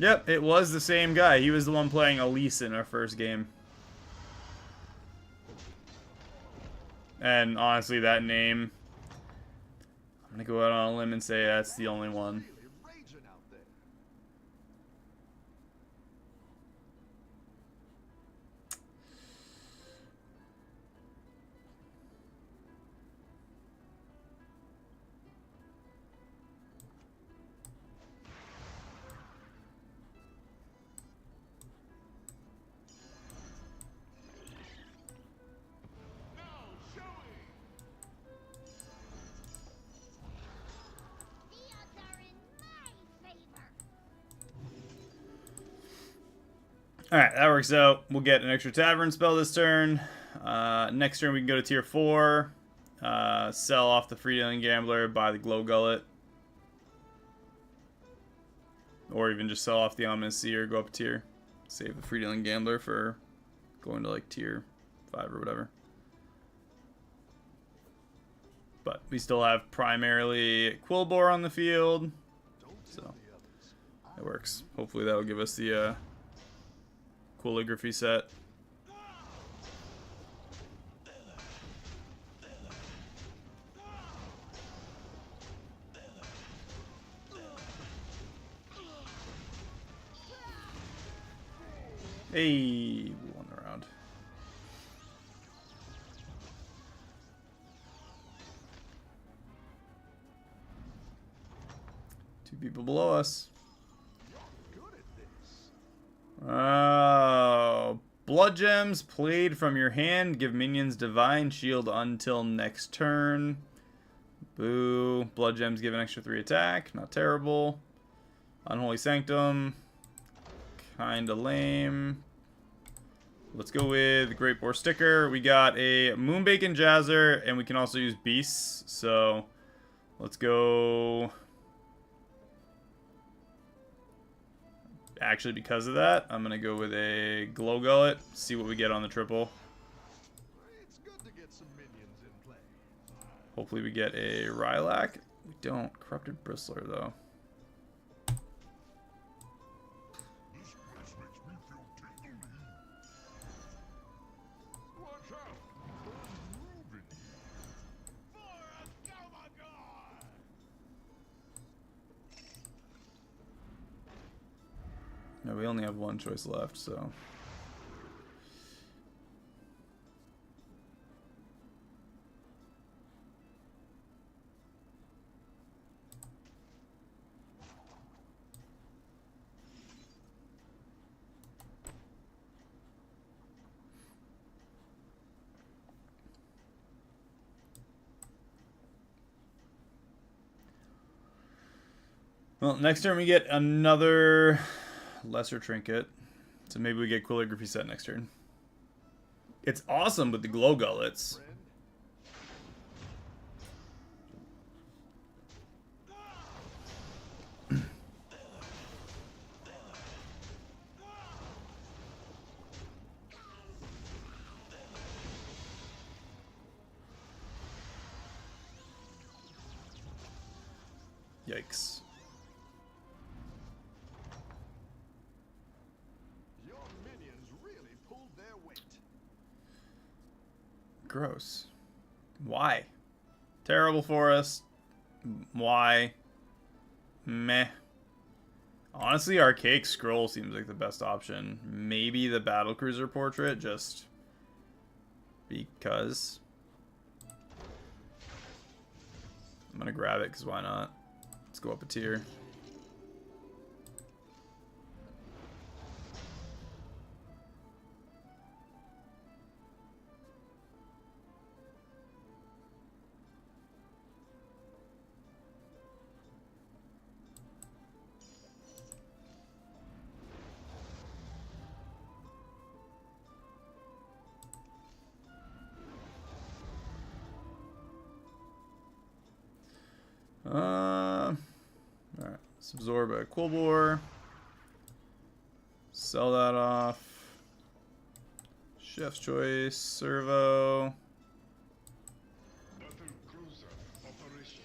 Yep, it was the same guy. He was the one playing Elise in our first game. And honestly, that name, I'm gonna go out on a limb and say that's the only one. Really raging out there. The odds are in my favor. Alright, that works out. We'll get an extra tavern spell this turn. Next turn we can go to tier 4. Sell off the Free-Dealing Gambler, buy the Glow Gullet. Or even just sell off the Ominous Seer, go up a tier. Save the Free-Dealing Gambler for going to like tier 5 or whatever. But we still have primarily Quillbore on the field. So it works. Hopefully that'll give us the calligraphy set. Hey, we won the round. Two people below us. Oh, blood gems played from your hand give minions divine shield until next turn. Boo. Blood gems give an extra 3 attack. Not terrible. Unholy Sanctum. Kinda lame. Let's go with Great Boar Sticker. We got a Moonbacon Jazzer, and we can also use Beasts. So let's go. Actually, because of that, I'm going to go with a Glow Gullet. See what we get on the triple. It's good to get some minions in play. Hopefully we get a Rylak. We don't. Corrupted Bristler, though. This place makes me feel tingly. Watch out! They're moving. For a Gamagar! No, we only have one choice left, so. Well, next turn we get another lesser trinket. So maybe we get Calligraphy set next turn. It's awesome with the Glow Gullets. Yikes. Your minions really pulled their weight. Gross. Why? Terrible for us. Why? Meh. Honestly, Archaic Scroll seems like the best option. Maybe the Battlecruiser Portrait, just because. I'm gonna grab it, because why not? Let's go up a tier. Alright, let's absorb a Quillbore. Sell that off. Chef's Choice, Servo. Battlecruiser operation.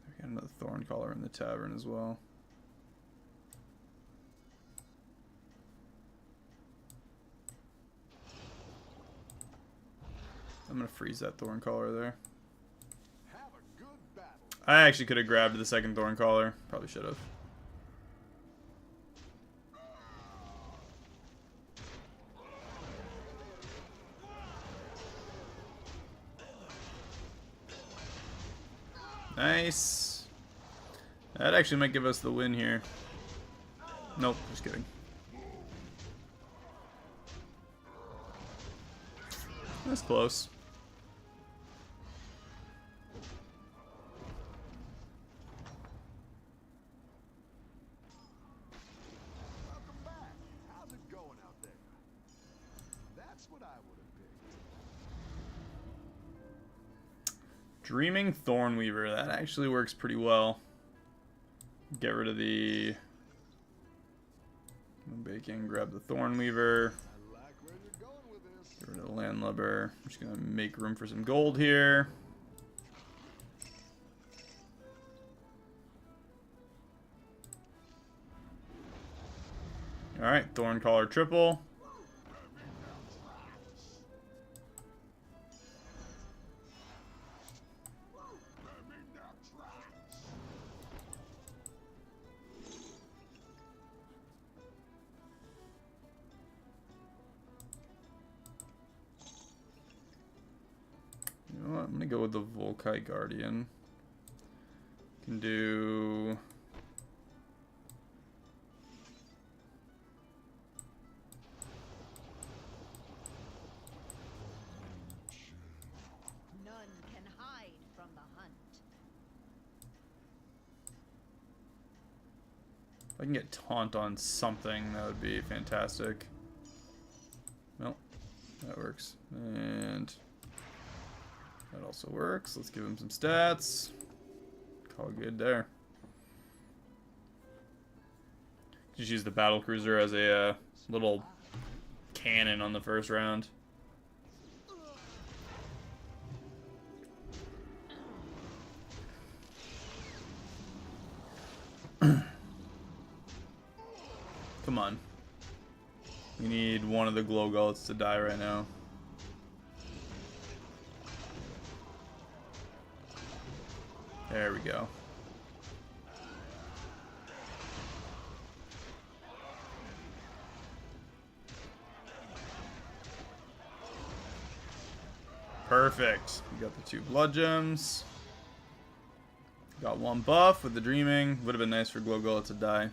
We got another Thorncaller in the tavern as well. I'm gonna freeze that Thorncaller there. Have a good battle. I actually could have grabbed the second Thorncaller. Probably should have. Nice. That actually might give us the win here. Nope, just kidding. That's close. Welcome back. How's it going out there? That's what I would have picked. Dreaming Thornweaver. That actually works pretty well. Get rid of the Bacon, grab the Thornweaver. I like where you're going with this. Get rid of the Landlubber. I'm just going to make room for some gold here. Alright, Thorncaller triple. I'm gonna go with the Volkai Guardian. Can do... None can hide from the hunt. If I can get taunt on something, that would be fantastic. Nope, that works. And that also works. Let's give him some stats. Call good there. Just use the battle cruiser as a little cannon on the first round. Come on. We need one of the glow gullets to die right now. There we go. Perfect. We got the 2 blood gems. Got 1 buff with the dreaming. Would have been nice for glow gullet to die.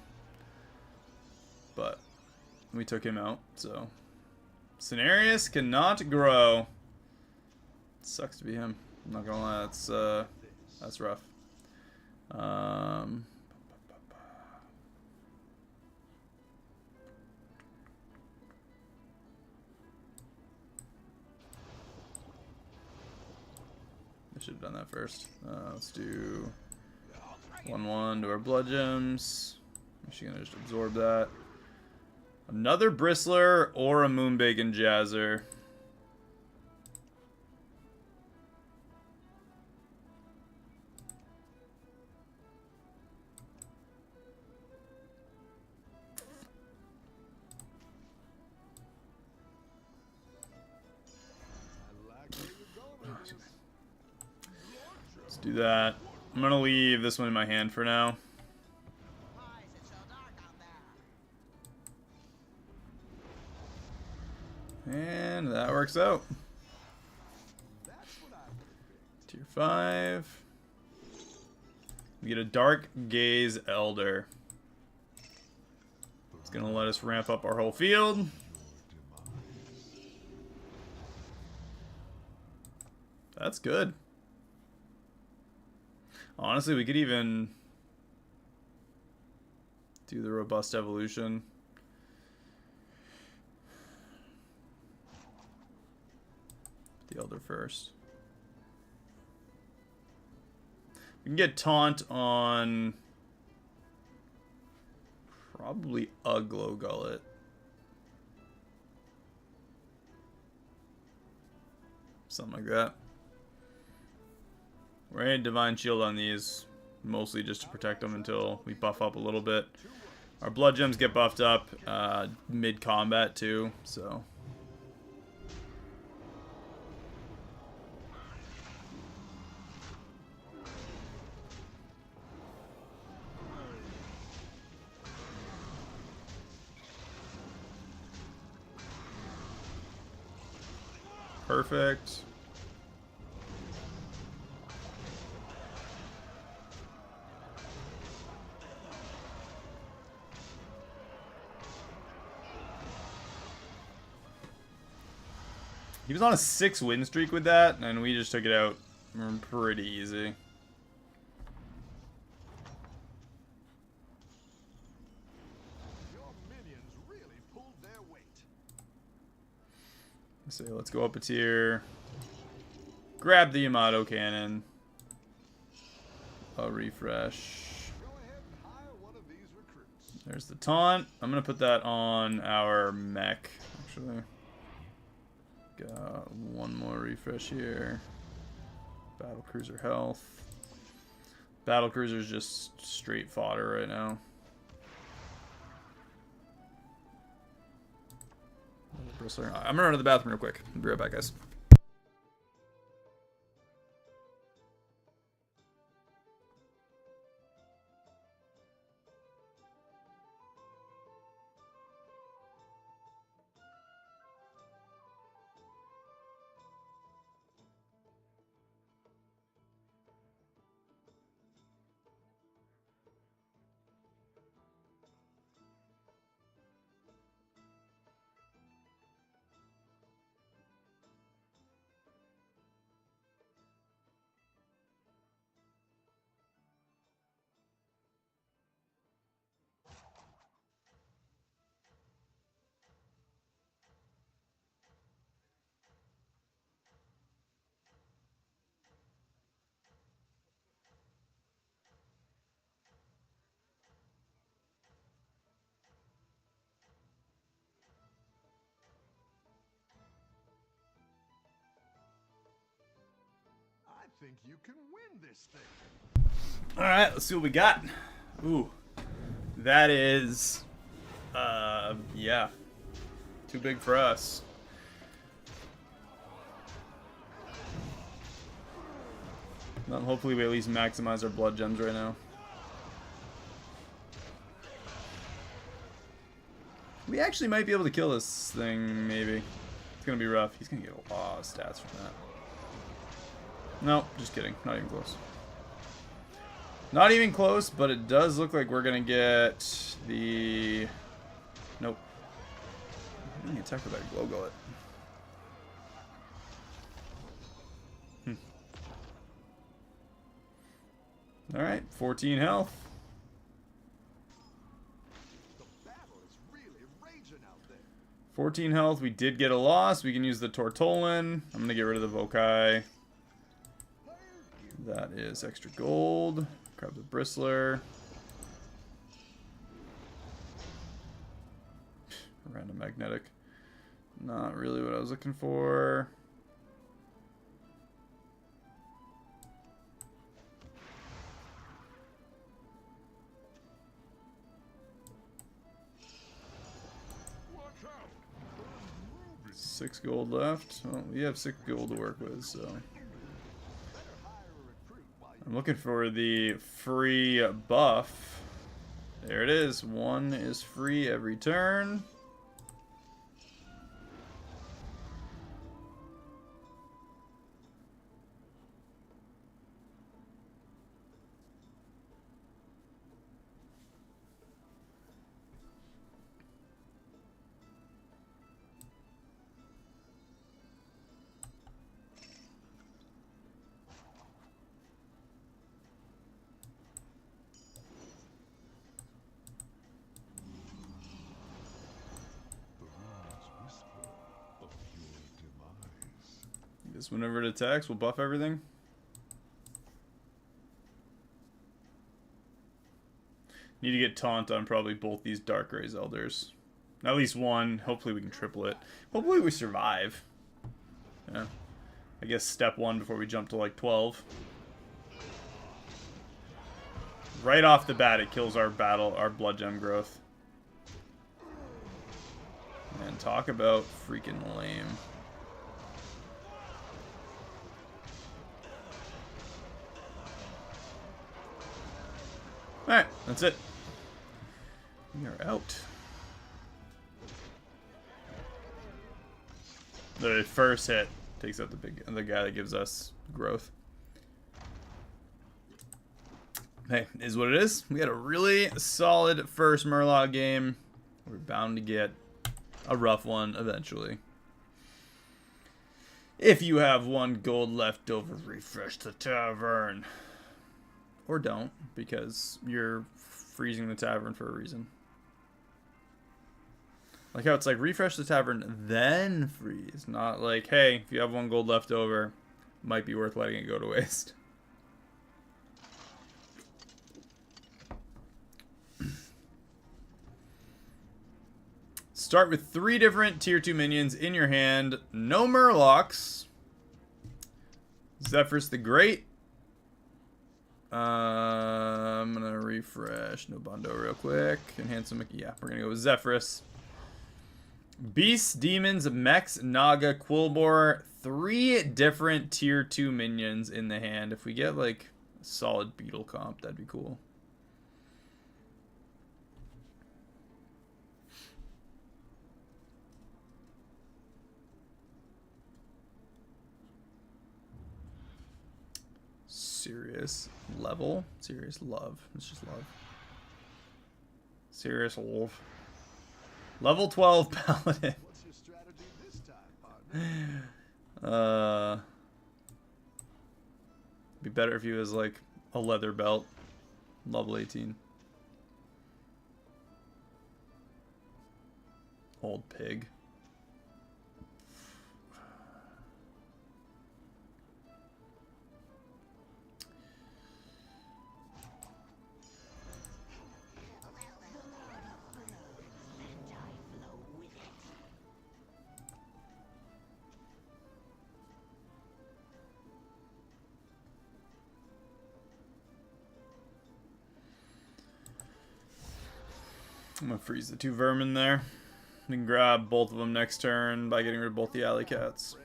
But we took him out, so Cenarius cannot grow. Sucks to be him. I'm not gonna lie, that's rough. I should have done that first. Let's do 1/1 to our blood gems. I'm actually gonna just absorb that. Another Bristler or a Moonbacon Jazzer. Let's do that. I'm gonna leave this one in my hand for now. Why is it so dark out there? And that works out. Tier 5. We get a Dark Gaze Elder. It's gonna let us ramp up our whole field. That's good. Honestly, we could even do the Robust Evolution. The Elder first. We can get Taunt on probably a Glow Gullet. Something like that. We're going to Divine Shield on these, mostly just to protect them until we buff up a little bit. Our blood gems get buffed up mid-combat too, so... Perfect. He was on a 6-win streak with that, and we just took it out pretty easy. Your minions really pulled their weight. So let's go up a tier. Grab the Yamato cannon. I'll refresh. Go ahead and hire one of these recruits. There's the taunt. I'm gonna put that on our mech, actually. Got one more refresh here. Battle cruiser health. Battle cruiser's just straight fodder right now. Bristler. I'm gonna run to the bathroom real quick. I'll be right back, guys. think you can win this thing. Alright, let's see what we got. Ooh. That is... yeah. Too big for us. Well, hopefully we at least maximize our blood gems right now. We actually might be able to kill this thing, maybe. It's gonna be rough. He's gonna get a lot of stats from that. No, just kidding. Not even close. Not even close, but it does look like we're gonna get the... Nope. I'm getting attacked with that glow gullet. Alright, 14 health. The battle is really raging out there. 14 health. We did get a loss. We can use the Tortolin. I'm going to get rid of the Vokai. That is extra gold. Grab the Bristler. Random magnetic. Not really what I was looking for. Watch out. 6 gold left. Well, we have 6 gold to work with, so... I'm looking for the free buff. There it is. 1 is free every turn. Guess whenever it attacks, we'll buff everything. Need to get taunt on probably both these Dark Rays Elders. At least one. Hopefully we can triple it. Hopefully we survive. Yeah. I guess step 1 before we jump to like 12. Right off the bat, it kills our blood gem growth. Man, talk about freaking lame. Alright, that's it. We are out. The first hit takes out the guy that gives us growth. Hey, is what it is. We had a really solid first Murloc game. We're bound to get a rough one eventually. If you have 1 gold left over, refresh the tavern. Or don't, because you're freezing the tavern for a reason. Like how it's like, refresh the tavern, then freeze. Not like, hey, if you have 1 gold left over, might be worth letting it go to waste. Start with 3 different tier 2 minions in your hand. No Murlocs. Zephyrus the Great. I'm gonna refresh Nobundo real quick. Enhance some. Yeah, we're gonna go with Zephyrus. Beasts, Demons, Mechs, Naga, Quilboar. 3 different tier 2 minions in the hand. If we get like a solid Beetle comp, that'd be cool. Serious level. Serious love. It's just love. Serious love. Level 12 Paladin. What's your strategy this time, partner? Be better if he was like a leather belt. Level 18. Old pig. I'm gonna freeze the 2 vermin there. We can grab both of them next turn by getting rid of both the alley cats.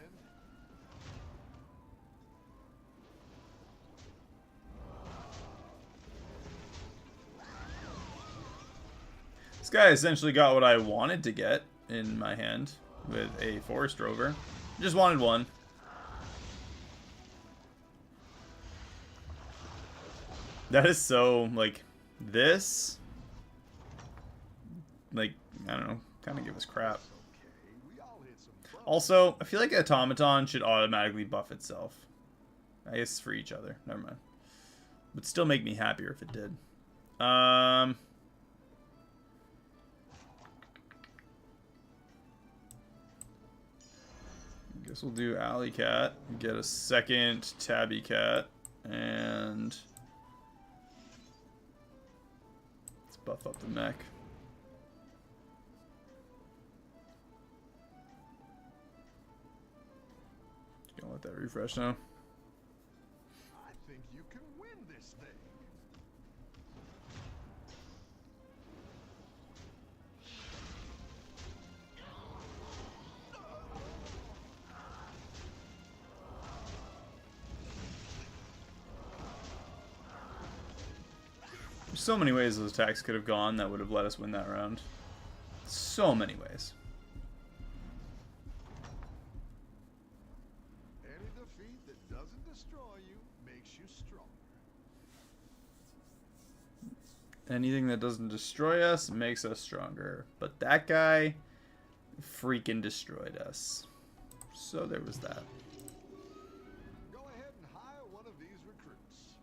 This guy essentially got what I wanted to get in my hand with a Forest Rover. Just wanted one. That is so, like, this, like, I don't know, kind of give us crap. Also, I feel like Automaton should automatically buff itself. I guess for each other. Never mind. Would still make me happier if it did. Guess we'll do Alley Cat, get a second Tabby Cat, and let's buff up the mech. Gonna let that refresh now. I think you can win this thing. There's so many ways those attacks could have gone that would have let us win that round. So many ways. Any defeat that doesn't destroy you makes you stronger. Anything that doesn't destroy us makes us stronger. But that guy freaking destroyed us. So there was that. Go ahead and hire one of these recruits.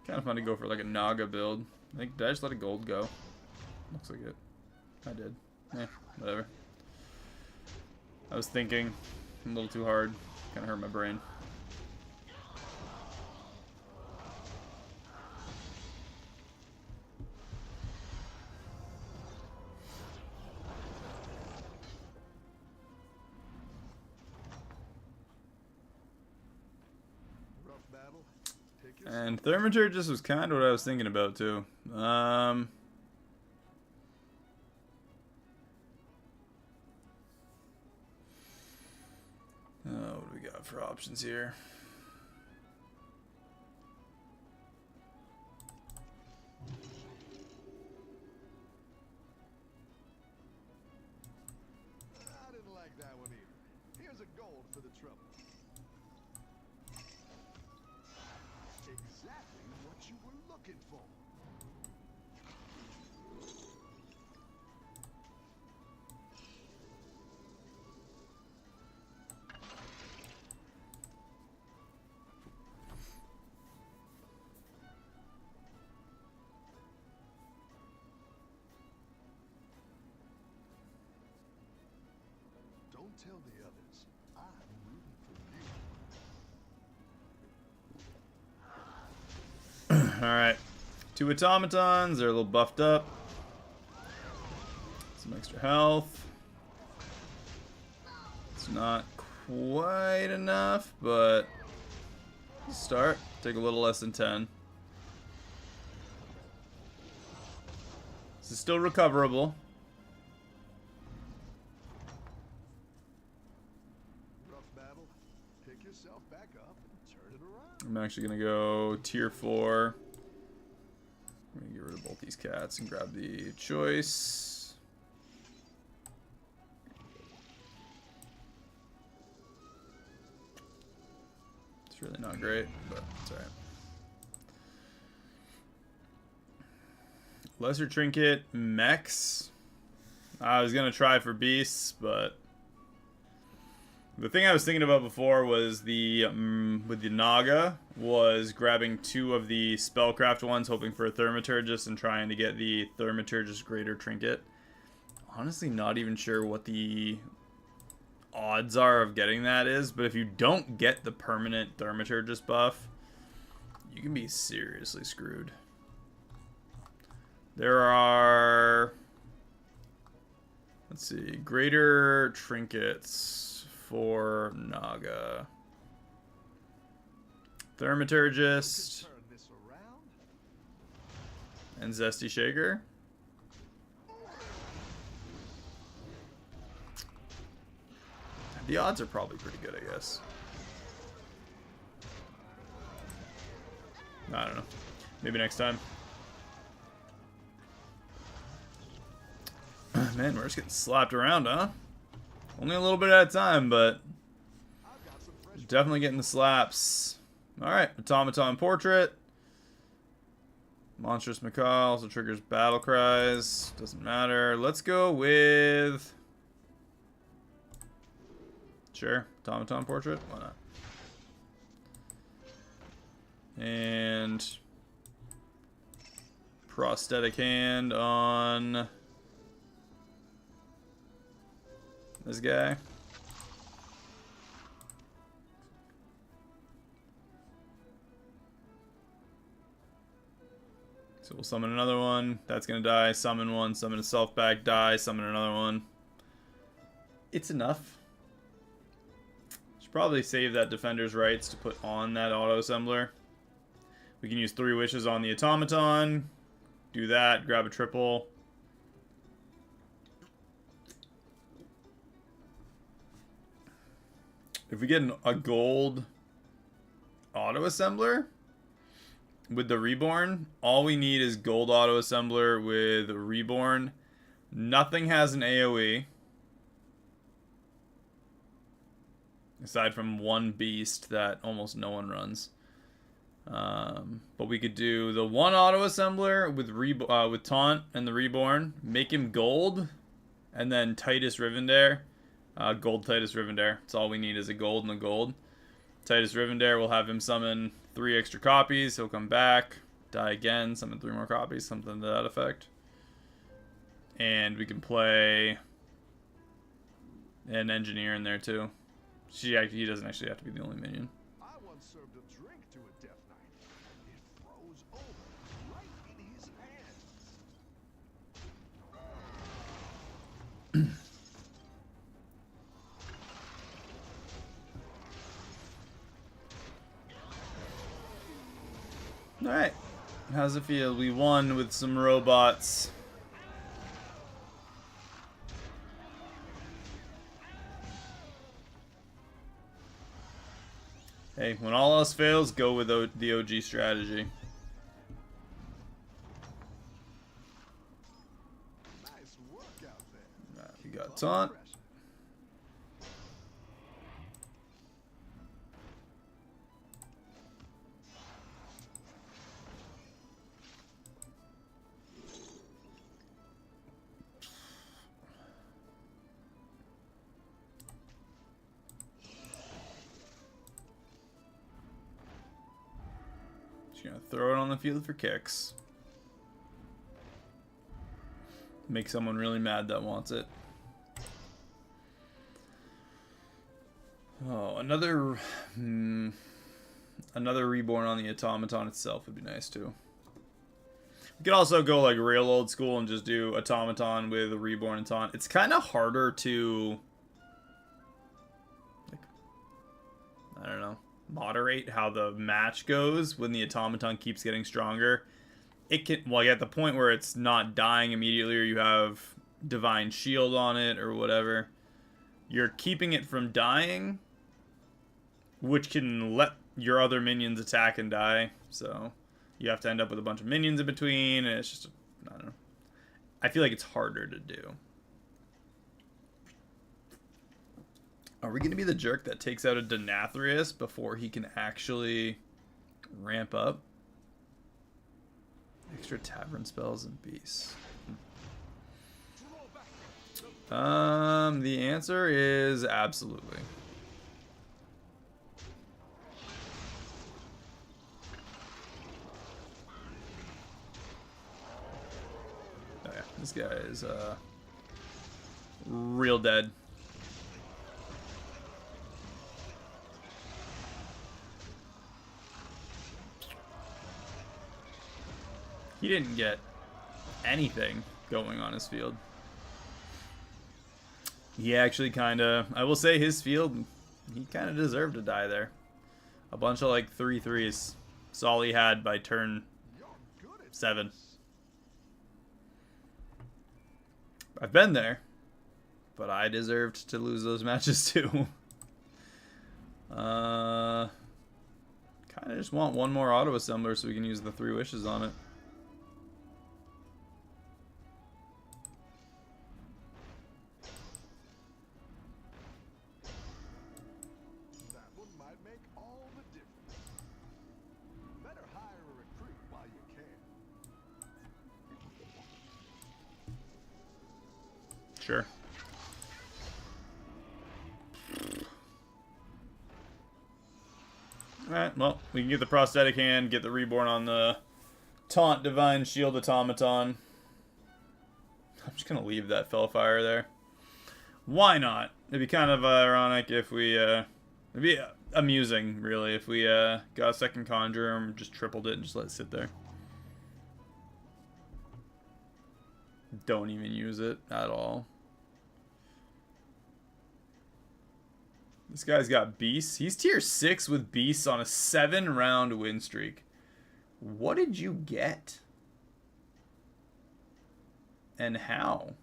Kind of fun to go for like a Naga build. I think, did I just let a gold go? Looks like it. I did. Eh, whatever. I was thinking a little too hard. Kind of hurt my brain. Rough battle. Take your And Thaumaturgus was kind of what I was thinking about too. Oh, what do we got for options here? I didn't like that one either. Here's a gold for the trouble. Exactly what you were looking for. Don't tell the others. I'm rooting for you. Alright. 2 automatons, they're a little buffed up. Some extra health. It's not quite enough, but start. Take a little less than 10. This is still recoverable. Rough battle. Pick yourself back up and turn it around. I'm actually going to go tier 4. I'm going to get rid of both these cats and grab the choice. It's really not great, but it's alright. Lesser Trinket, mechs. I was going to try for beasts, but the thing I was thinking about before was the with the Naga was grabbing 2 of the spellcraft ones, hoping for a Thaumaturgus and trying to get the Thaumaturgus Greater Trinket. Honestly, not even sure what the odds are of getting that is, but if you don't get the permanent Thaumaturgist buff, you can be seriously screwed. There are, let's see, greater trinkets for Naga. Thaumaturgist Turn this around. and Zesty Shaker. The odds are probably pretty good, I guess. I don't know. Maybe next time. Man, we're just getting slapped around, huh? Only a little bit at a time, but I've got some fresh definitely getting the slaps. Alright, Automaton Portrait. Monstrous Macaw also triggers battle cries. Doesn't matter. Let's go with... Sure, Automaton Portrait. Why not? And... Prosthetic Hand on... this guy. So we'll summon another one. That's gonna die. Summon one. Summon a self back. Die. Summon another one. It's enough. Should probably save that Defender's Rights to put on that auto-assembler. We can use 3 wishes on the automaton. Do that. Grab a triple. If we get a gold auto-assembler with the Reborn, all we need is gold auto-assembler with Reborn. Nothing has an AoE. Aside from one beast that almost no one runs. But we could do the one auto-assembler with Taunt and the Reborn. Make him gold. And then Titus Rivendare. Gold Titus Rivendare. That's all we need is a gold and a gold. Titus Rivendare, we'll have him summon 3 extra copies. He'll come back, die again, summon 3 more copies, something to that effect. And we can play an engineer in there too. He doesn't actually have to be the only minion. I once served a drink to a Death Knight. It froze over right in his hand. Alright. How's it feel? We won with some robots. Hey, when all else fails, go with the OG strategy. Nice work out there. We got Taunt. Just gonna throw it on the field for kicks. Make someone really mad that wants it. Oh, another Reborn on the automaton itself would be nice too. We could also go like real old school and just do automaton with a Reborn and taunt. It's kind of harder to, like, I don't know, moderate how the match goes when the automaton keeps getting stronger. It can, well, at the point where it's not dying immediately, or you have Divine Shield on it or whatever, you're keeping it from dying, which can let your other minions attack and die. So you have to end up with a bunch of minions in between, and it's just, I don't know. I feel like it's harder to do. Are we going to be the jerk that takes out a Denathrius before he can actually ramp up? Extra tavern spells and beasts. The answer is absolutely. Oh yeah, this guy is real dead. didn't get anything going on his field. He actually kind of, I will say his field, he kind of deserved to die there. A bunch of like 3/3s. That's all he had by turn 7. I've been there, but I deserved to lose those matches too. Kind of just want one more auto assembler so we can use the 3 wishes on it. That one might make all the difference. Better hire a recruit while you can. Sure. Alright, well, we can get the prosthetic hand, get the reborn on the taunt divine shield automaton. I'm just gonna leave that Fellfire there. Why not? It'd be kind of ironic if we, it'd be amusing, really, if we got a second Conjurer and just tripled it and just let it sit there. Don't even use it at all. This guy's got beasts. He's tier 6 with beasts on a 7-round win streak. What did you get? And how?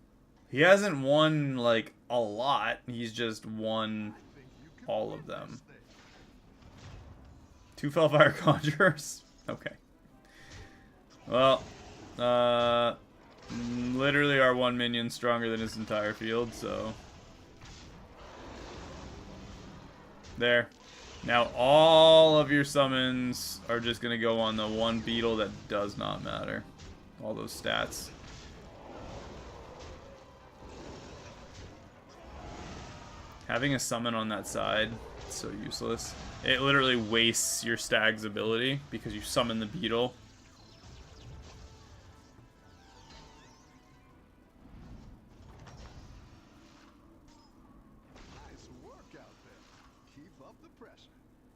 He hasn't won, like, a lot. He's just won all of them. 2 Fellfire Conjurers? Okay. Well, literally our 1 minion stronger than his entire field, so... There. Now all of your summons are just going to go on the 1 beetle that does not matter. All those stats. Having a summon on that side is so useless. It literally wastes your stag's ability because you summon the beetle.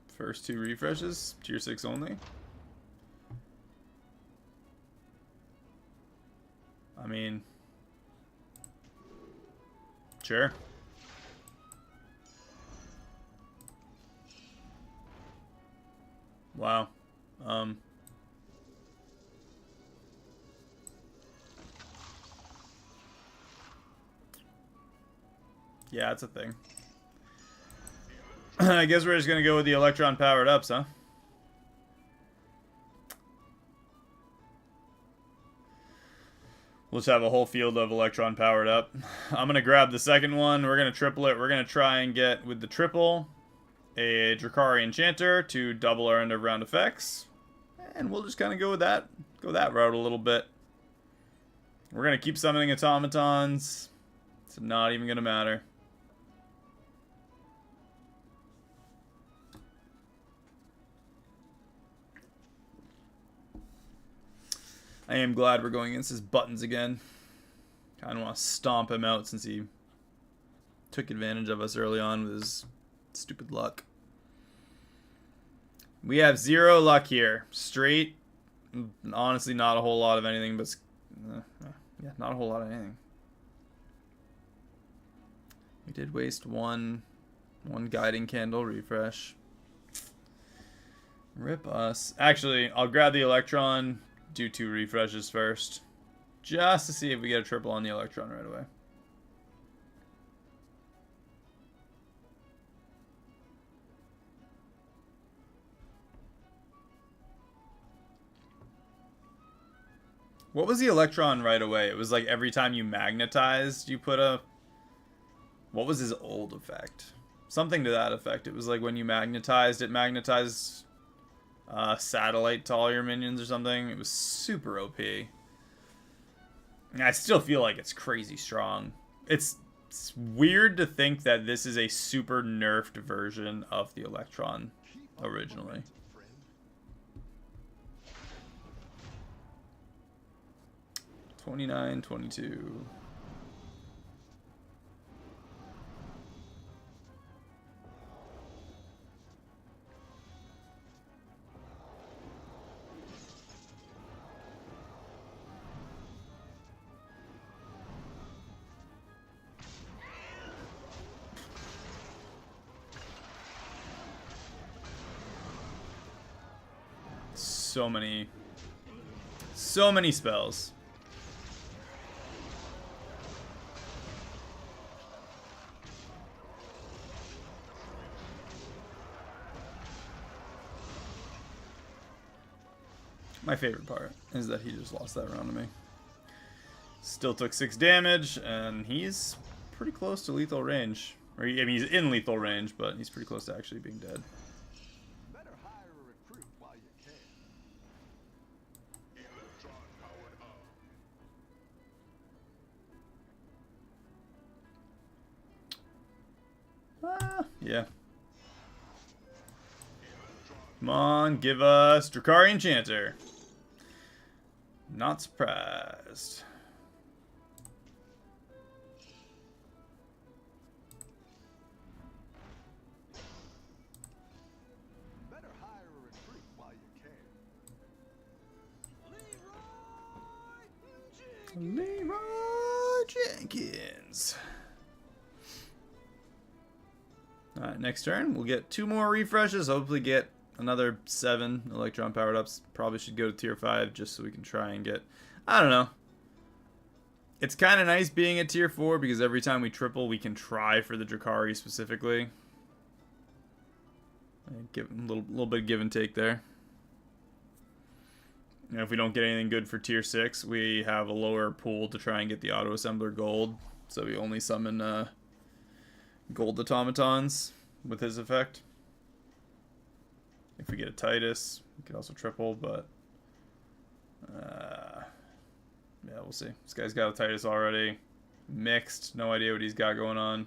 First 2 refreshes, tier 6 only. I mean, sure. Wow. Yeah, it's a thing. I guess we're just gonna go with the electron powered ups, huh? We'll just have a whole field of electron powered up. I'm gonna grab the second one. We're gonna triple it. We're gonna try and get with the triple a Drakari Enchanter to double our end of round effects, and we'll just kind of go that route a little bit. We're gonna keep summoning automatons. It's not even gonna matter. I am glad we're going against his buttons again. Kind of want to stomp him out since he took advantage of us early on with his stupid luck. We have 0 luck here. Straight, honestly, not a whole lot of anything, but yeah, not a whole lot of anything. We did waste one guiding candle refresh. Rip us. Actually, I'll grab the Electron. Do 2 refreshes first, just to see if we get a triple on the Electron right away. What was the Electron right away? It was like every time you magnetized, you put a... What was his old effect? Something to that effect. It was like when you magnetized, it magnetized... satellite to all your minions or something. It was super OP. I still feel like it's crazy strong. It's weird to think that this is a super nerfed version of the Electron originally. 29, 22. so many spells. My favorite part is that he just lost that round to me. Still took 6 damage, and he's pretty close to lethal range. Or, I mean, he's in lethal range, but he's pretty close to actually being dead. Better hire a recruit while you can. Yeah. Come on, give us Drakari Enchanter. Not surprised. Better hire a recruit while you can. Leroy Jenkins. Alright, next turn. We'll get 2 more refreshes. Hopefully get another 7 Electron powered ups. Probably should go to tier 5 just so we can try and get... I don't know. It's kind of nice being at tier 4 because every time we triple, we can try for the Drakari specifically. Give a little bit of give and take there. You know, if we don't get anything good for tier 6, we have a lower pool to try and get the auto assembler gold. So we only summon gold automatons with his effect. If we get a Titus, we could also triple, but yeah, we'll see. This guy's got a Titus already. Mixed, no idea what he's got going on.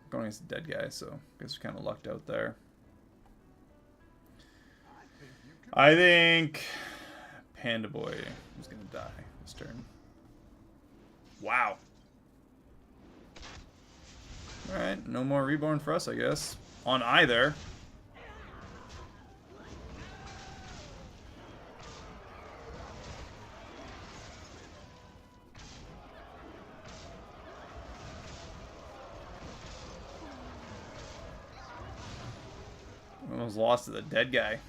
Going against a dead guy, so I guess we're kind of lucked out there. I think Panda Boy is going to die this turn. Wow. Alright, no more Reborn for us, I guess. On either. Almost lost to the dead guy.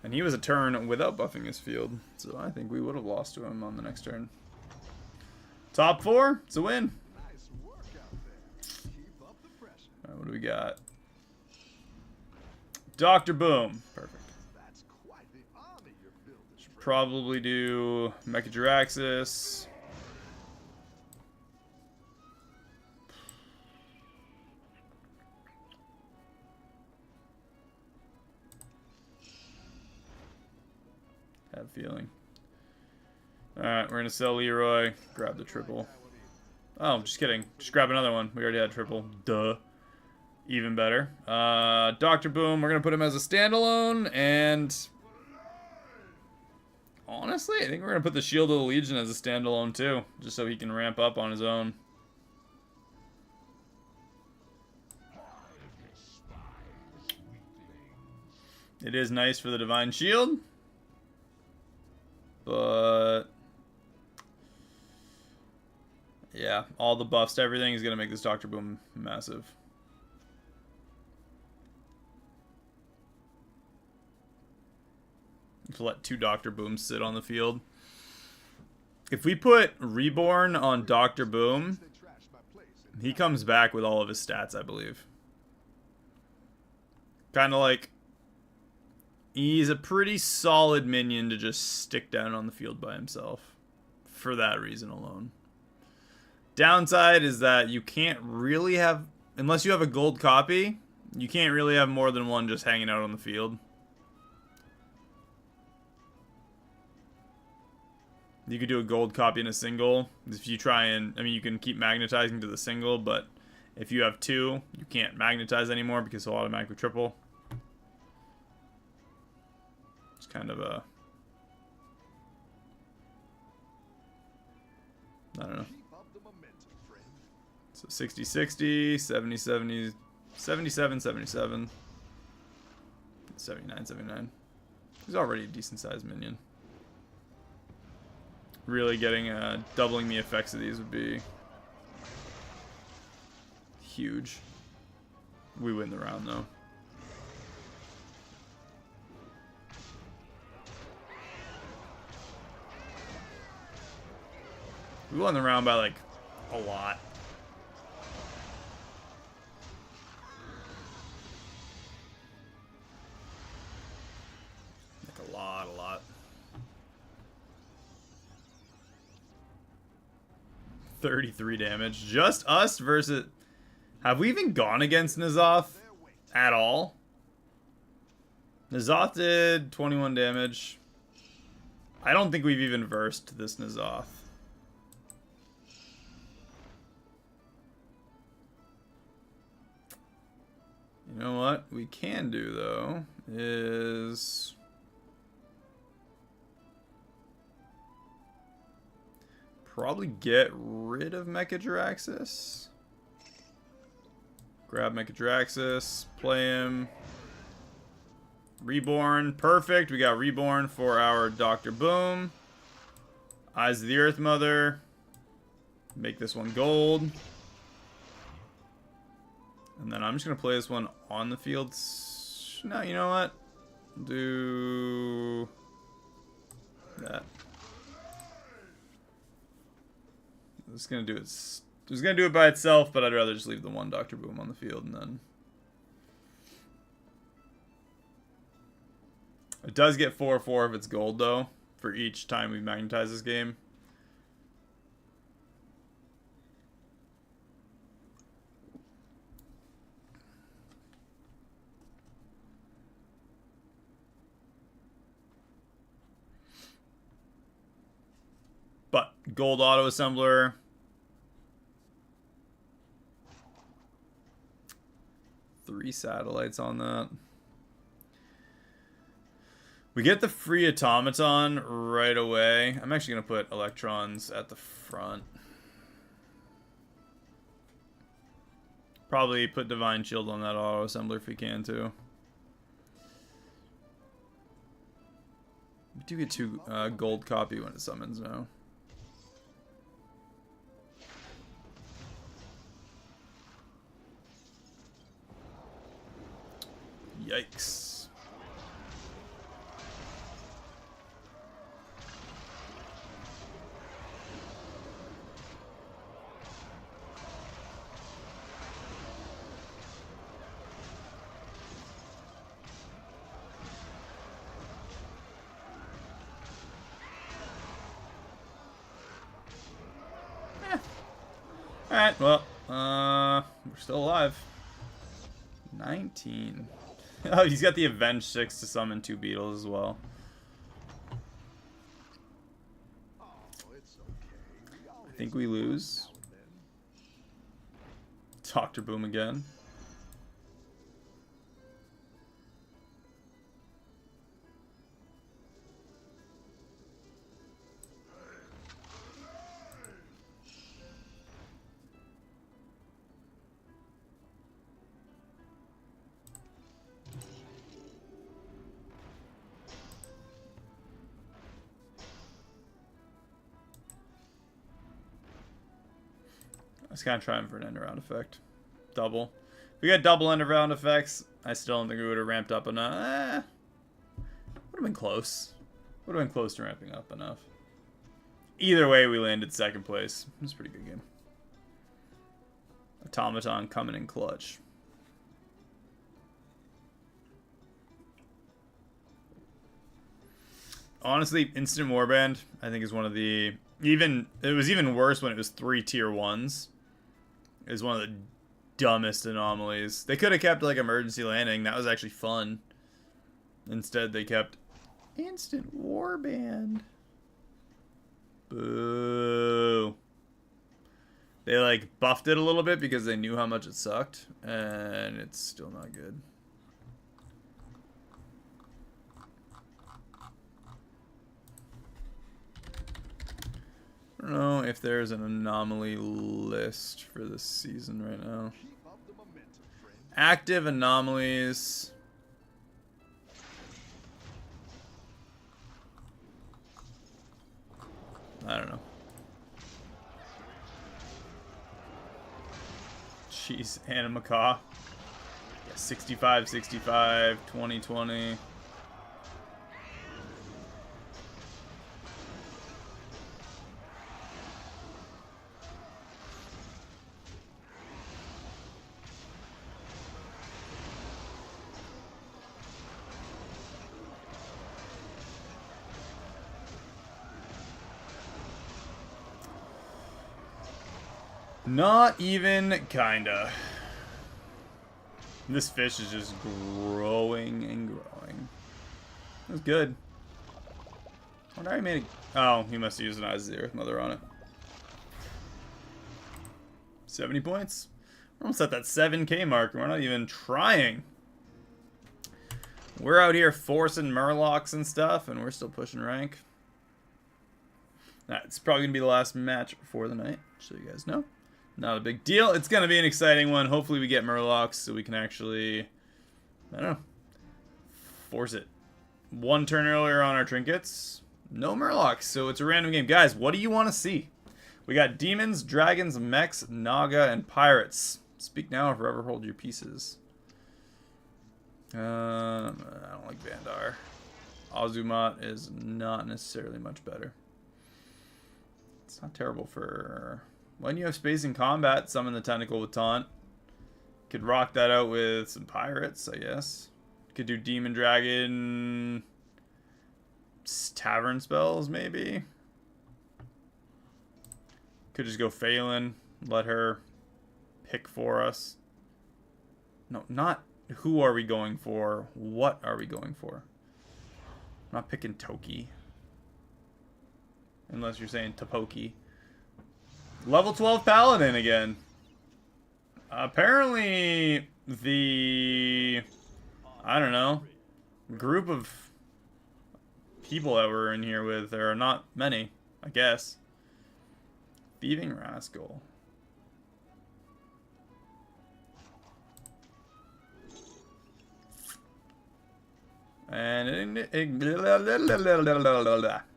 And he was a turn without buffing his field. So I think we would have lost to him on the next turn. Top 4, it's a win. Nice work out there. Keep up the pressure. Alright, what do we got? Dr. Boom. Perfect. That's quite the army you're building. Should probably do Mechajiraxis. Have a feeling. Alright, we're gonna sell Leroy. Grab the triple. Oh, just kidding. Just grab another one. We already had triple. Duh. Even better. Dr. Boom, we're gonna put him as a standalone, and honestly, I think we're gonna put the Shield of the Legion as a standalone too, just so he can ramp up on his own. It is nice for the Divine Shield. But yeah, all the buffs, everything is going to make this Dr. Boom massive. To let 2 Dr. Booms sit on the field. If we put Reborn on Dr. Boom, he comes back with all of his stats, I believe. Kind of like... He's a pretty solid minion to just stick down on the field by himself. For that reason alone. Downside is that you can't really have... Unless you have a gold copy, you can't really have more than one just hanging out on the field. You could do a gold copy in a single. If you try and... I mean, you can keep magnetizing to the single, but if you have 2, you can't magnetize anymore because he'll automatically triple. Kind of a... I don't know. So 60-60, 70-70, 77-77, 79-79. He's already a decent-sized minion. Really getting, doubling the effects of these would be huge. We win the round, though. We won the round by like a lot. Like a lot. 33 damage. Just us versus... Have we even gone against N'Zoth at all? N'Zoth did 21 damage. I don't think we've even versed this N'Zoth. You know what we can do, though, is... probably get rid of Mechadraxus. Grab Mechadraxus, play him. Reborn, perfect. We got Reborn for our Dr. Boom. Eyes of the Earth Mother. Make this one gold. And then I'm just going to play this one on the field. No, you know what? Do that. It's going to do it. It's going to do it by itself, but I'd rather just leave the one Dr. Boom on the field and then... It does get 4/4 if it's gold, though, for each time we magnetize this game. But gold auto assembler. Three satellites on that. We get the free automaton right away. I'm actually going to put electrons at the front. Probably put Divine Shield on that auto assembler if we can too. We do get 2 gold copy when it summons now. Yikes. Alright, well, we're still alive. 19. Oh, he's got the Avenge 6 to summon 2 beetles as well. I think we lose. Dr. Boom again. I was kind of trying for an end round effect. Double. If we got double end round effects, I still don't think we would have ramped up enough. Would have been close. Would have been close to ramping up enough. Either way, we landed second place. It was a pretty good game. Automaton coming in clutch. Honestly, Instant Warband, I think, is one of the... It was even worse when it was 3 tier 1s. Is one of the dumbest anomalies. They could have kept like emergency landing. That was actually fun. Instead, they kept Instant Warband. Boo. They like buffed it a little bit because they knew how much it sucked, and it's still not good. I don't know if there's an anomaly list for this season right now. Active anomalies. I don't know. Jeez, Anna Macaw. Yeah, 65, 65, 20, 20. Not even kinda. This fish is just growing and growing. That's good. I wonder how he made it. Oh, he must have used an Eyes of the Earth Mother on it. 70 points. We're almost at that 7K mark, and we're not even trying. We're out here forcing Murlocs and stuff, and we're still pushing rank. It's probably going to be the last match for the night, so you guys know. Not a big deal. It's going to be an exciting one. Hopefully we get Murlocs so we can actually, I don't know, force it. One turn earlier on our trinkets, no Murlocs, so it's a random game. Guys, what do you want to see? We got demons, dragons, mechs, naga, and pirates. Speak now or forever hold your pieces. I don't like Vandar. Azumat is not necessarily much better. It's not terrible for... When you have space in combat, summon the tentacle with taunt. Could rock that out with some pirates, I guess. Could do demon, dragon... tavern spells, maybe. Could just go Phelan, let her pick for us. No, not who are we going for, what are we going for? I'm not picking Toki. Unless you're saying Topoki. Level 12 Paladin again. Apparently the, I don't know, group of people that we're in here with, there are not many, I guess. Thieving Rascal. And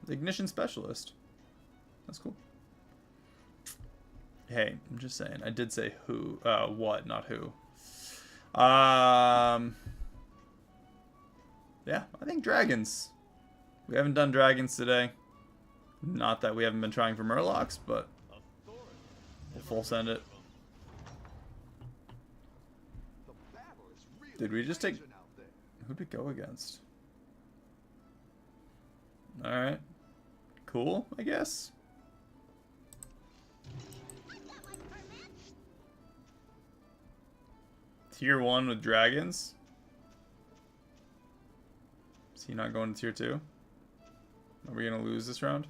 Ignition Specialist. That's cool. Hey, I'm just saying. I did say who, what, not who. Yeah, I think dragons. We haven't done dragons today. Not that we haven't been trying for Murlocs, but we'll full send it. Did we just take... Who'd we go against? Alright. Cool, I guess. Tier 1 with dragons. Is he not going to tier 2? Are we going to lose this round?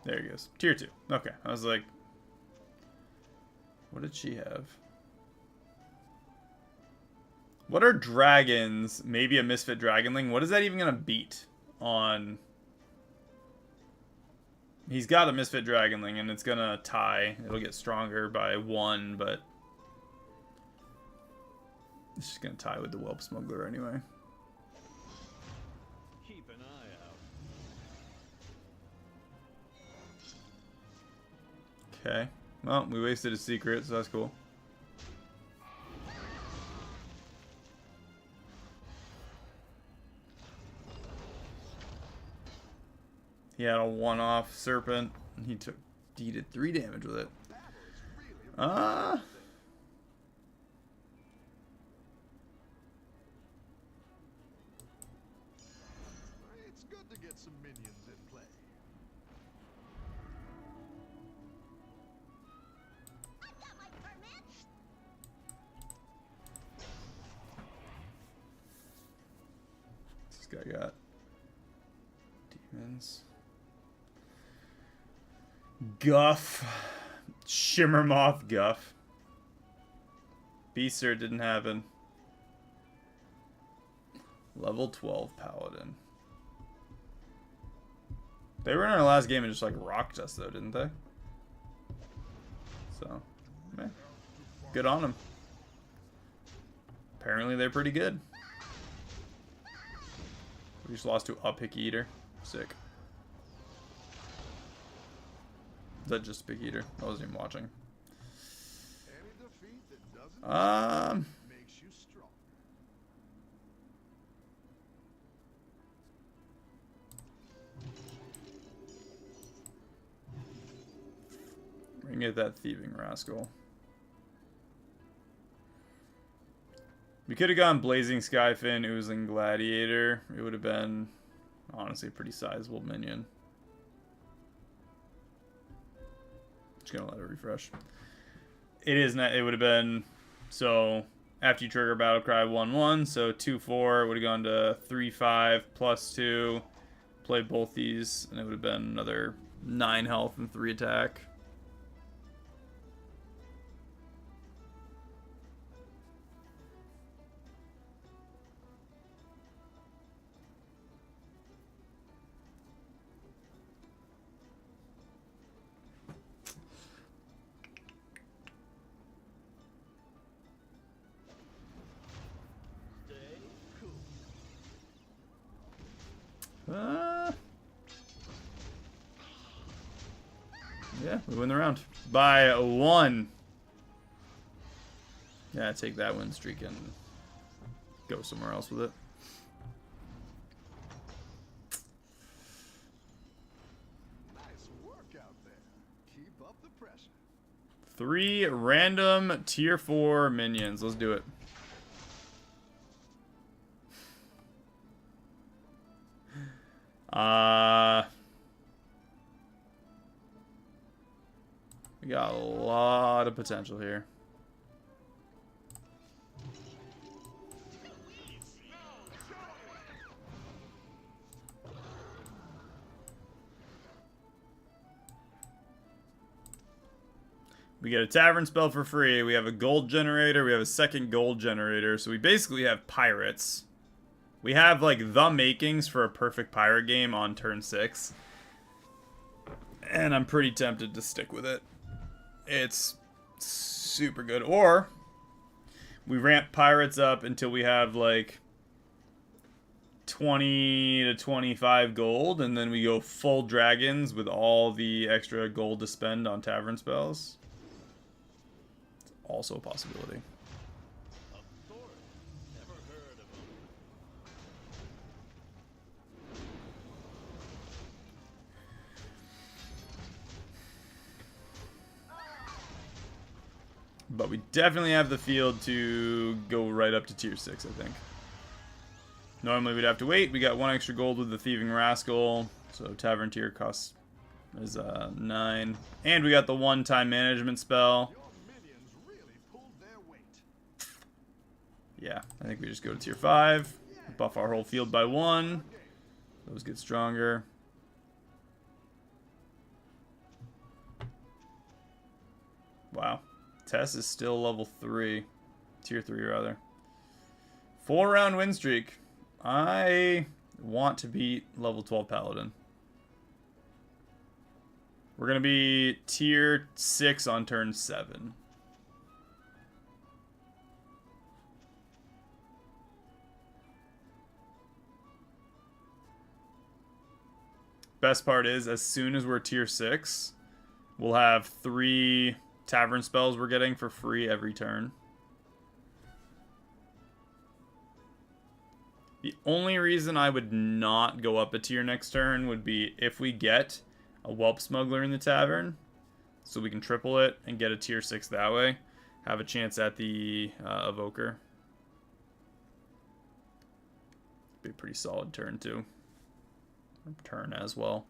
There he goes. Tier 2. Okay. I was like, what did she have? What are dragons? Maybe a Misfit Dragonling. What is that even going to beat on... He's got a Misfit Dragonling, and it's going to tie. It'll get stronger by 1, but... It's just going to tie with the Whelp Smuggler anyway. Keep an eye out. Okay. Well, we wasted a secret, so that's cool. He had a one-off serpent. He did 3 damage with it. It's good to get some minions in play. I got my permit. This guy got demons. Guff. Shimmermoth Guff. Beaster didn't happen. Level 12 Paladin. They were in our last game and just like rocked us though, didn't they? So, man, good on them. Apparently they're pretty good. We just lost to a Picky Eater. Sick. Is that just Picky Eater? I wasn't even watching. Any defeat that doesn't makes you strong. We can get that Thieving Rascal. We could have gone Blazing Skyfin, Oozling Gladiator. It would have been, honestly, a pretty sizable minion. Just gonna let it refresh. It is not. It would have been so after you trigger battle cry 1/1, so 2/4 would have gone to 3/5 +2. Play both these, and it would have been another 9 health and 3 attack. Stay cool. Yeah, we win the round by 1. Yeah, take that win streak and go somewhere else with it. Nice work out there. Keep up the pressure. 3 random tier 4 minions. Let's do it. We got a lot of potential here. We get a tavern spell for free. We have a gold generator. We have a second gold generator. So we basically have pirates. We have like the makings for a perfect pirate game on turn 6. And I'm pretty tempted to stick with it. It's super good. Or we ramp pirates up until we have like 20 to 25 gold, and then we go full dragons with all the extra gold to spend on tavern spells. It's also a possibility. Of course. Never heard of him. But we definitely have the field to go right up to tier 6, I think. Normally we'd have to wait. We got 1 extra gold with the Thieving Rascal. So tavern tier cost is 9. And we got the 1 time management spell. Your minions really pulled their weight. Yeah, I think we just go to tier 5. Buff our whole field by 1. Those get stronger. Wow. Tess is still level 3. Tier 3, rather. 4-round win streak. I want to beat level 12 Paladin. We're going to be tier 6 on turn 7. Best part is, as soon as we're tier 6, we'll have 3 tavern spells we're getting for free every turn. The only reason I would not go up a tier next turn would be if we get a Whelp Smuggler in the tavern, so we can triple it and get a tier 6 that way. Have a chance at the Evoker. Be a pretty solid turn too. Turn as well.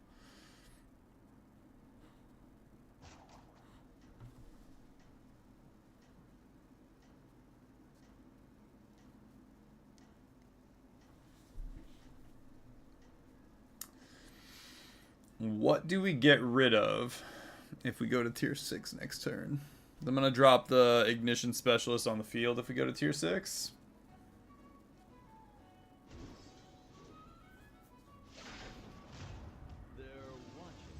What do we get rid of if we go to tier 6 next turn? I'm going to drop the Ignition Specialist on the field if we go to tier 6. They're watching.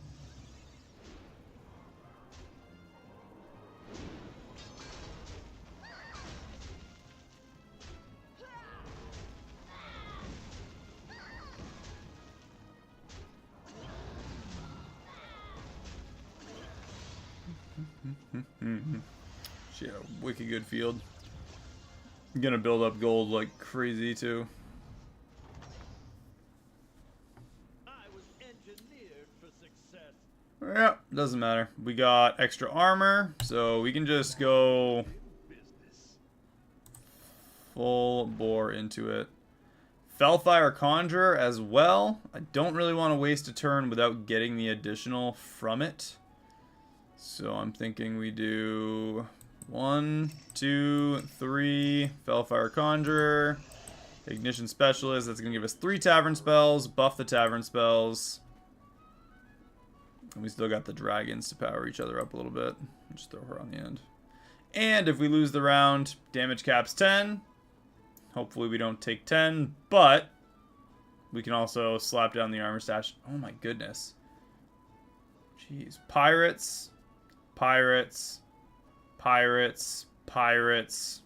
She had a wicked good field. I'm gonna build up gold like crazy too. I was engineered for success. Yeah, doesn't matter. We got extra armor, so we can just go Business. full bore into it. Felfire Conjurer as well. I don't really want to waste a turn without getting the additional from it. So I'm thinking we do 1, 2, 3, Fellfire Conjurer, Ignition Specialist. That's going to give us 3 Tavern spells, buff the Tavern spells. And we still got the dragons to power each other up a little bit. Just throw her on the end. And if we lose the round, damage cap's 10. Hopefully we don't take 10, but we can also slap down the armor stash. Oh my goodness. Jeez. Pirates, pirates, pirates, pirates.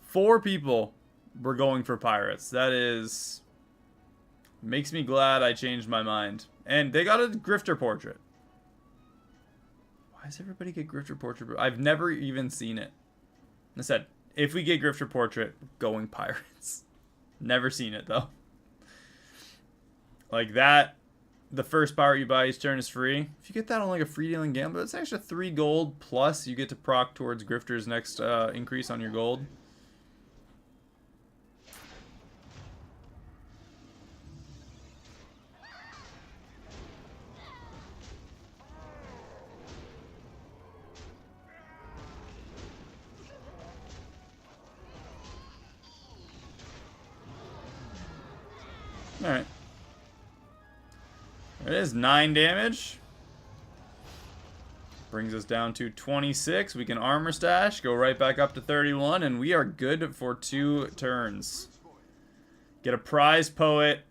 4 people were going for pirates. That is... makes me glad I changed my mind. And they got a Grifter portrait. Why does everybody get Grifter portrait? I've never even seen it. I said, if we get Grifter portrait, going pirates. Never seen it though. Like that, the first pirate you buy each turn is free. If you get that on like a free dealing gambler, it's extra 3 gold plus you get to proc towards Grifter's next increase on your gold. Alright. There it is, 9 damage. Brings us down to 26. We can armor stash, go right back up to 31, and we are good for 2 turns. Get a prize poet,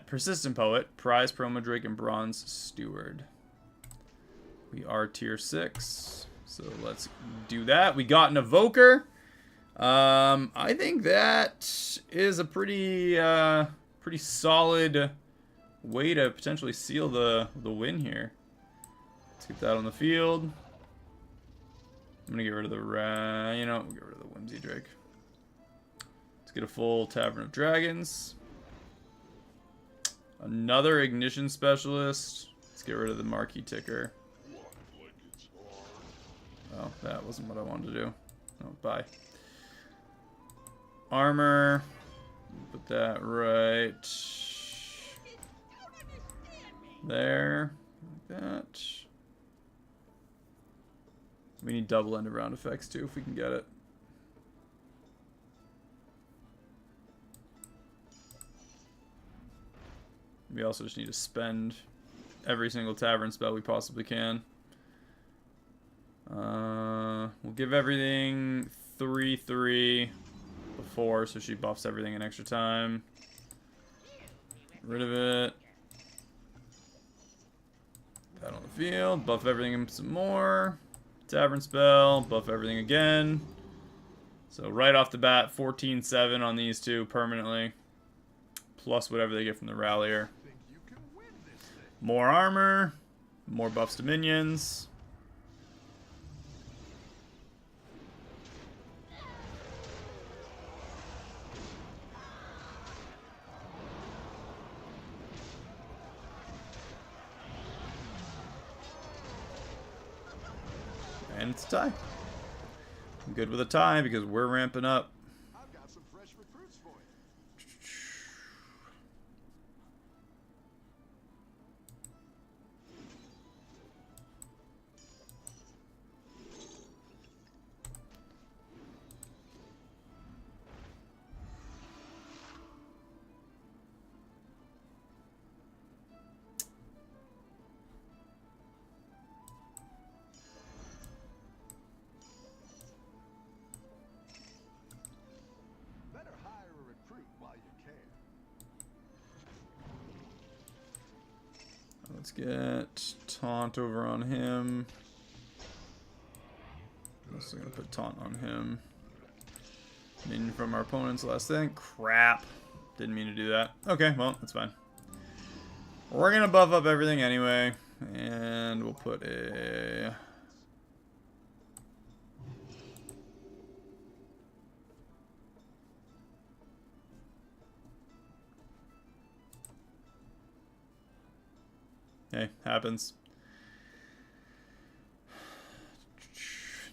persistent poet, prize Promodrake, and bronze steward. We are tier 6, so let's do that. We got an evoker. I think that is a pretty solid way to potentially seal the win here. Let's get that on the field. I'm gonna get rid of the we'll get rid of the Whimsy Drake. Let's get a full Tavern of Dragons. Another Ignition Specialist. Let's get rid of the Marquee Ticker. Oh, that wasn't what I wanted to do. Oh, bye. Armor. Put that right there. Like that. We need double end of round effects too if we can get it. We also just need to spend every single tavern spell we possibly can. We'll give everything 3/3 before, so she buffs everything in extra time. Get rid of it. Put that on the field. Buff everything in some more. Tavern spell. Buff everything again. So right off the bat, 14/7 on these two permanently. Plus whatever they get from the Rallier. More armor. More buffs to minions. And it's a tie. I'm good with a tie because we're ramping up. I've got some fresh recruits for you. Better hire a recruit while you can. Let's get taunt over on him. I'm also gonna put taunt on him. Minion from our opponent's last thing. Crap. Didn't mean to do that. Okay, well, that's fine. We're gonna buff up everything anyway. And we'll put a... Hey, happens.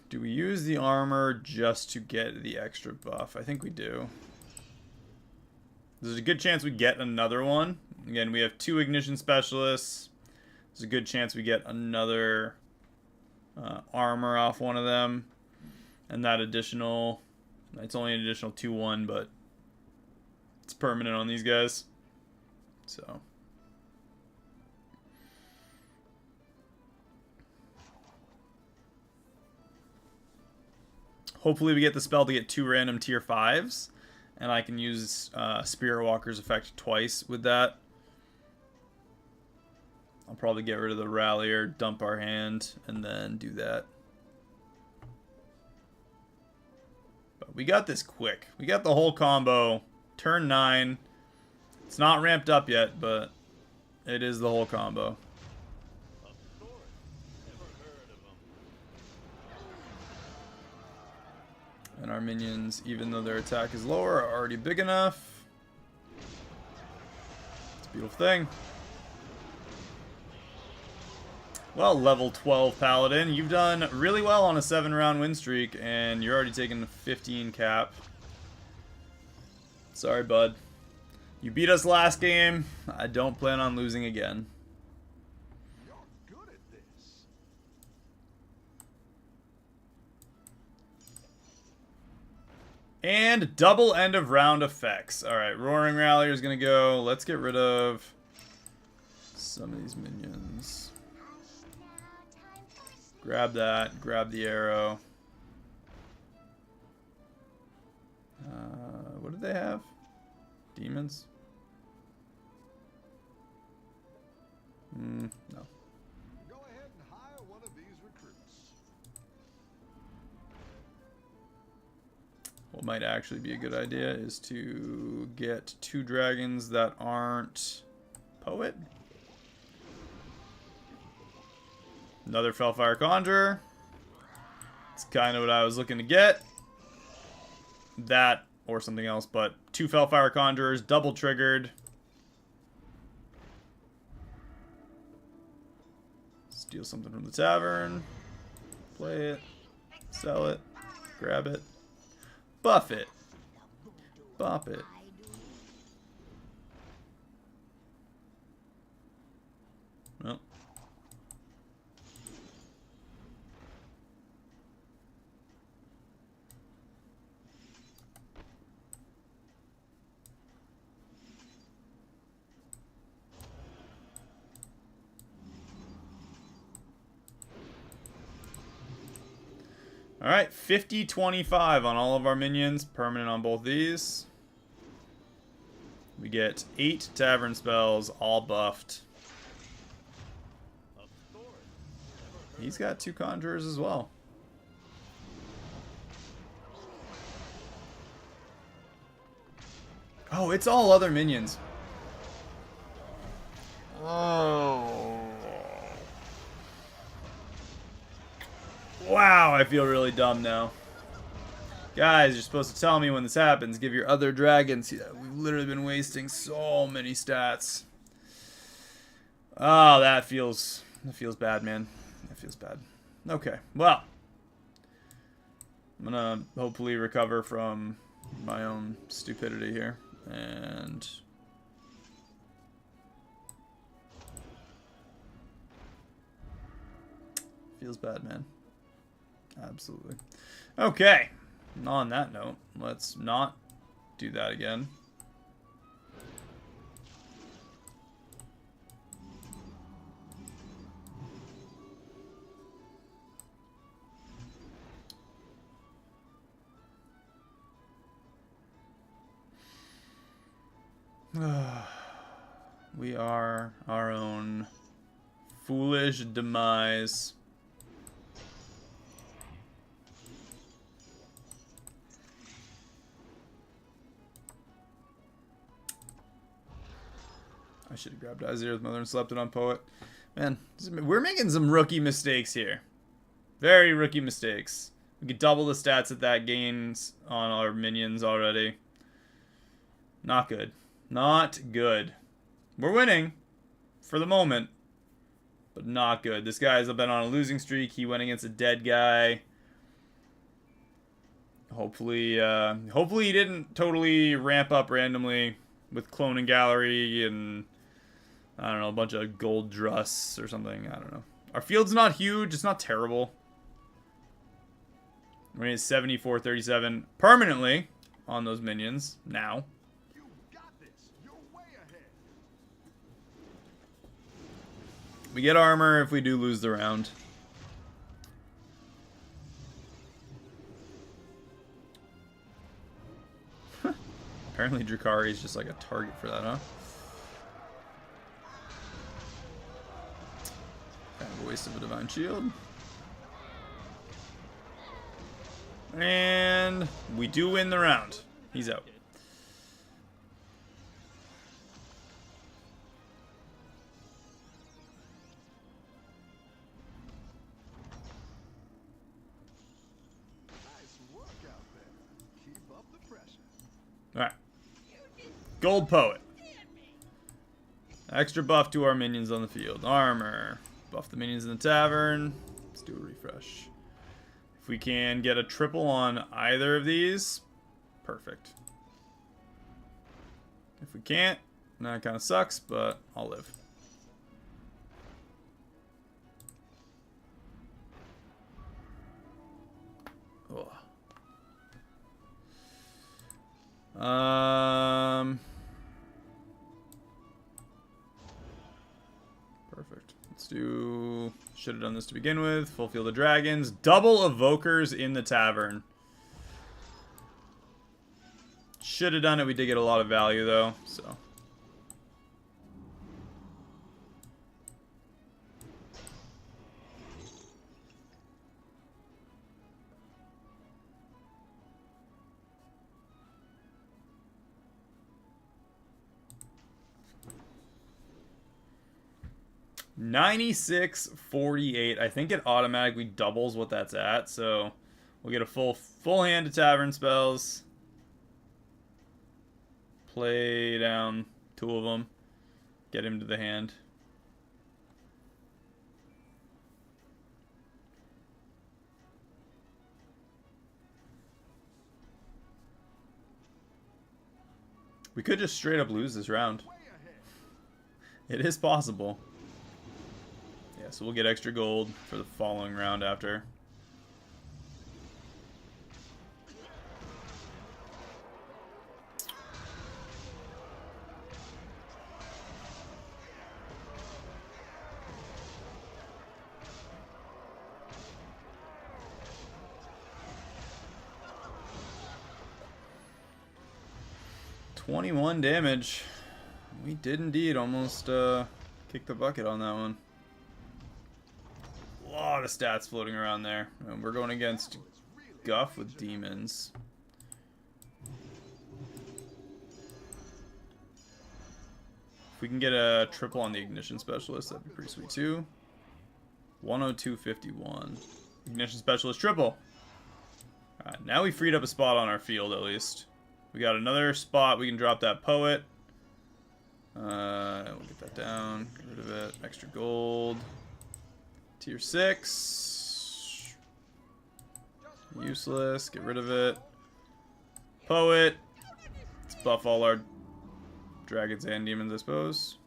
Do we use the armor just to get the extra buff? I think we do. There's a good chance we get another one. Again, we have 2 Ignition Specialists. There's a good chance we get another armor off one of them. And that additional... It's only an additional 2-1, but it's permanent on these guys. So... Hopefully we get the spell to get 2 random tier 5s. And I can use Spirit Walker's effect twice with that. I'll probably get rid of the Rallier, dump our hand, and then do that. But we got this quick. We got the whole combo. Turn 9. It's not ramped up yet, but it is the whole combo. And our minions, even though their attack is lower, are already big enough. It's a beautiful thing. Well, level 12 Paladin, you've done really well on a 7-round win streak, and you're already taking the 15 cap. Sorry, bud. You beat us last game. I don't plan on losing again. You're good at this. And double end of round effects. Alright, Roaring Rallier is going to go. Let's get rid of some of these minions. Grab that. Grab the arrow. What did they have? Demons? No. Go ahead and hire one of these recruits. What might actually be a good idea is to get 2 dragons that aren't Poet. Another Felfire Conjurer. It's kind of what I was looking to get. That or something else, but 2 Felfire Conjurers, double triggered. Steal something from the tavern. Play it. Sell it. Grab it. Buff it. Bop it. Well. Alright, 50-25 on all of our minions. Permanent on both these. We get 8 tavern spells, all buffed. He's got 2 conjurers as well. Oh, it's all other minions. Oh. Wow, I feel really dumb now. Guys, you're supposed to tell me when this happens. Give your other dragons. Yeah, we've literally been wasting so many stats. Oh, that feels bad, man. That feels bad. Okay, well. I'm gonna hopefully recover from my own stupidity here. And feels bad, man. Absolutely. Okay. On that note, let's not do that again. We are our own foolish demise. I should have grabbed Azir's Mother and slept it on Poet. Man, we're making some rookie mistakes here. Very rookie mistakes. We could double the stats that that gains on our minions already. Not good. Not good. We're winning for the moment, but not good. This guy's been on a losing streak. He went against a dead guy. Hopefully, hopefully he didn't totally ramp up randomly with Clone and Gallery and, I don't know, a bunch of gold druss or something. I don't know. Our field's not huge. It's not terrible. We're at 74, 37 permanently on those minions now. You got this. You're way ahead. We get armor if we do lose the round. Apparently Drakari is just like a target for that, huh? Kind of a waste of a Divine Shield. And we do win the round. He's out. Nice work out there. Keep up the pressure. Alright. Gold Poet. Extra buff to our minions on the field. Armor. Buff the minions in the tavern. Let's do a refresh. If we can get a triple on either of these, perfect. If we can't, that kind of sucks, but I'll live. Ugh. Perfect. Let's do... Should have done this to begin with. Full Field of Dragons. Double Evokers in the Tavern. Should have done it. We did get a lot of value, though, so... $96.48. I think it automatically doubles what that's at, so we'll get a full hand of tavern spells. Play down 2 of them. Get him to the hand. We could just straight up lose this round. It is possible. Yeah, so we'll get extra gold for the following round after. $21 damage. We did indeed almost kick the bucket on that one. A lot of stats floating around there. And we're going against Guff with demons. If we can get a triple on the Ignition Specialist, that'd be pretty sweet too. 102.51. Ignition Specialist triple. Alright, now we freed up a spot on our field at least. We got another spot. We can drop that Poet. We'll get that down. Get rid of it. Extra gold. Tier 6. Useless. Get rid of it. Poet. Let's buff all our dragons and demons, I suppose.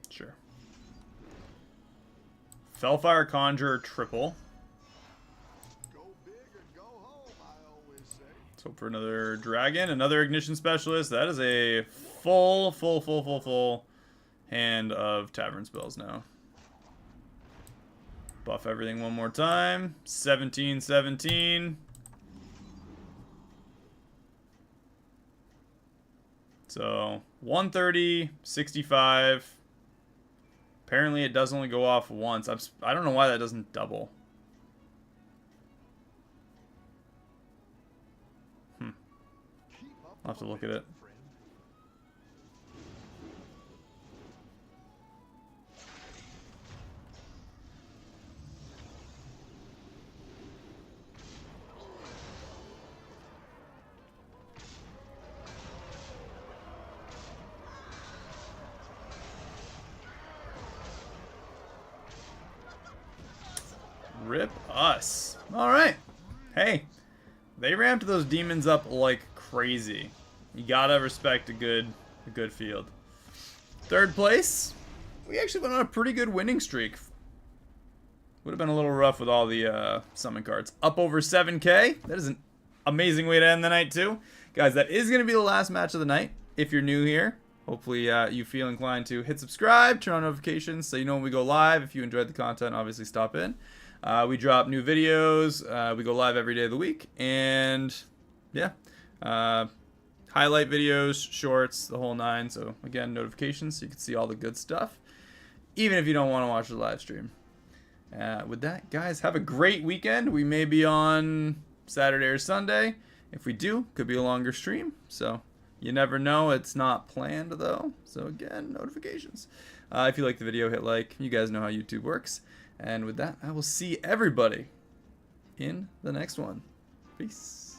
Sure. Fellfire Conjurer triple. Go big or go home, I always say. Let's hope for another dragon, another Ignition Specialist. That is a full hand of tavern spells now. Buff everything one more time. 17. So 130, 65. Apparently it does only go off once. I don't know why that doesn't double. I'll have to look at it. Rip us. All right. hey, they ramped those demons up like crazy. You gotta respect a good field. Third place, we actually went on a pretty good winning streak. Would have been a little rough with all the summon cards. Up over 7K. That is an amazing way to end the night too. Guys, that is going to be the last match of the night. If you're new here, hopefully you feel inclined to hit subscribe, turn on notifications so you know when we go live. If you enjoyed the content, obviously stop in. We drop new videos. We go live every day of the week. And yeah, highlight videos, shorts, the whole nine. So again, notifications so you can see all the good stuff, even if you don't want to watch the live stream. With that, guys, have a great weekend. We may be on Saturday or Sunday. If we do, could be a longer stream. So you never know. It's not planned, though. So again, notifications. If you like the video, hit like. You guys know how YouTube works. And with that, I will see everybody in the next one. Peace.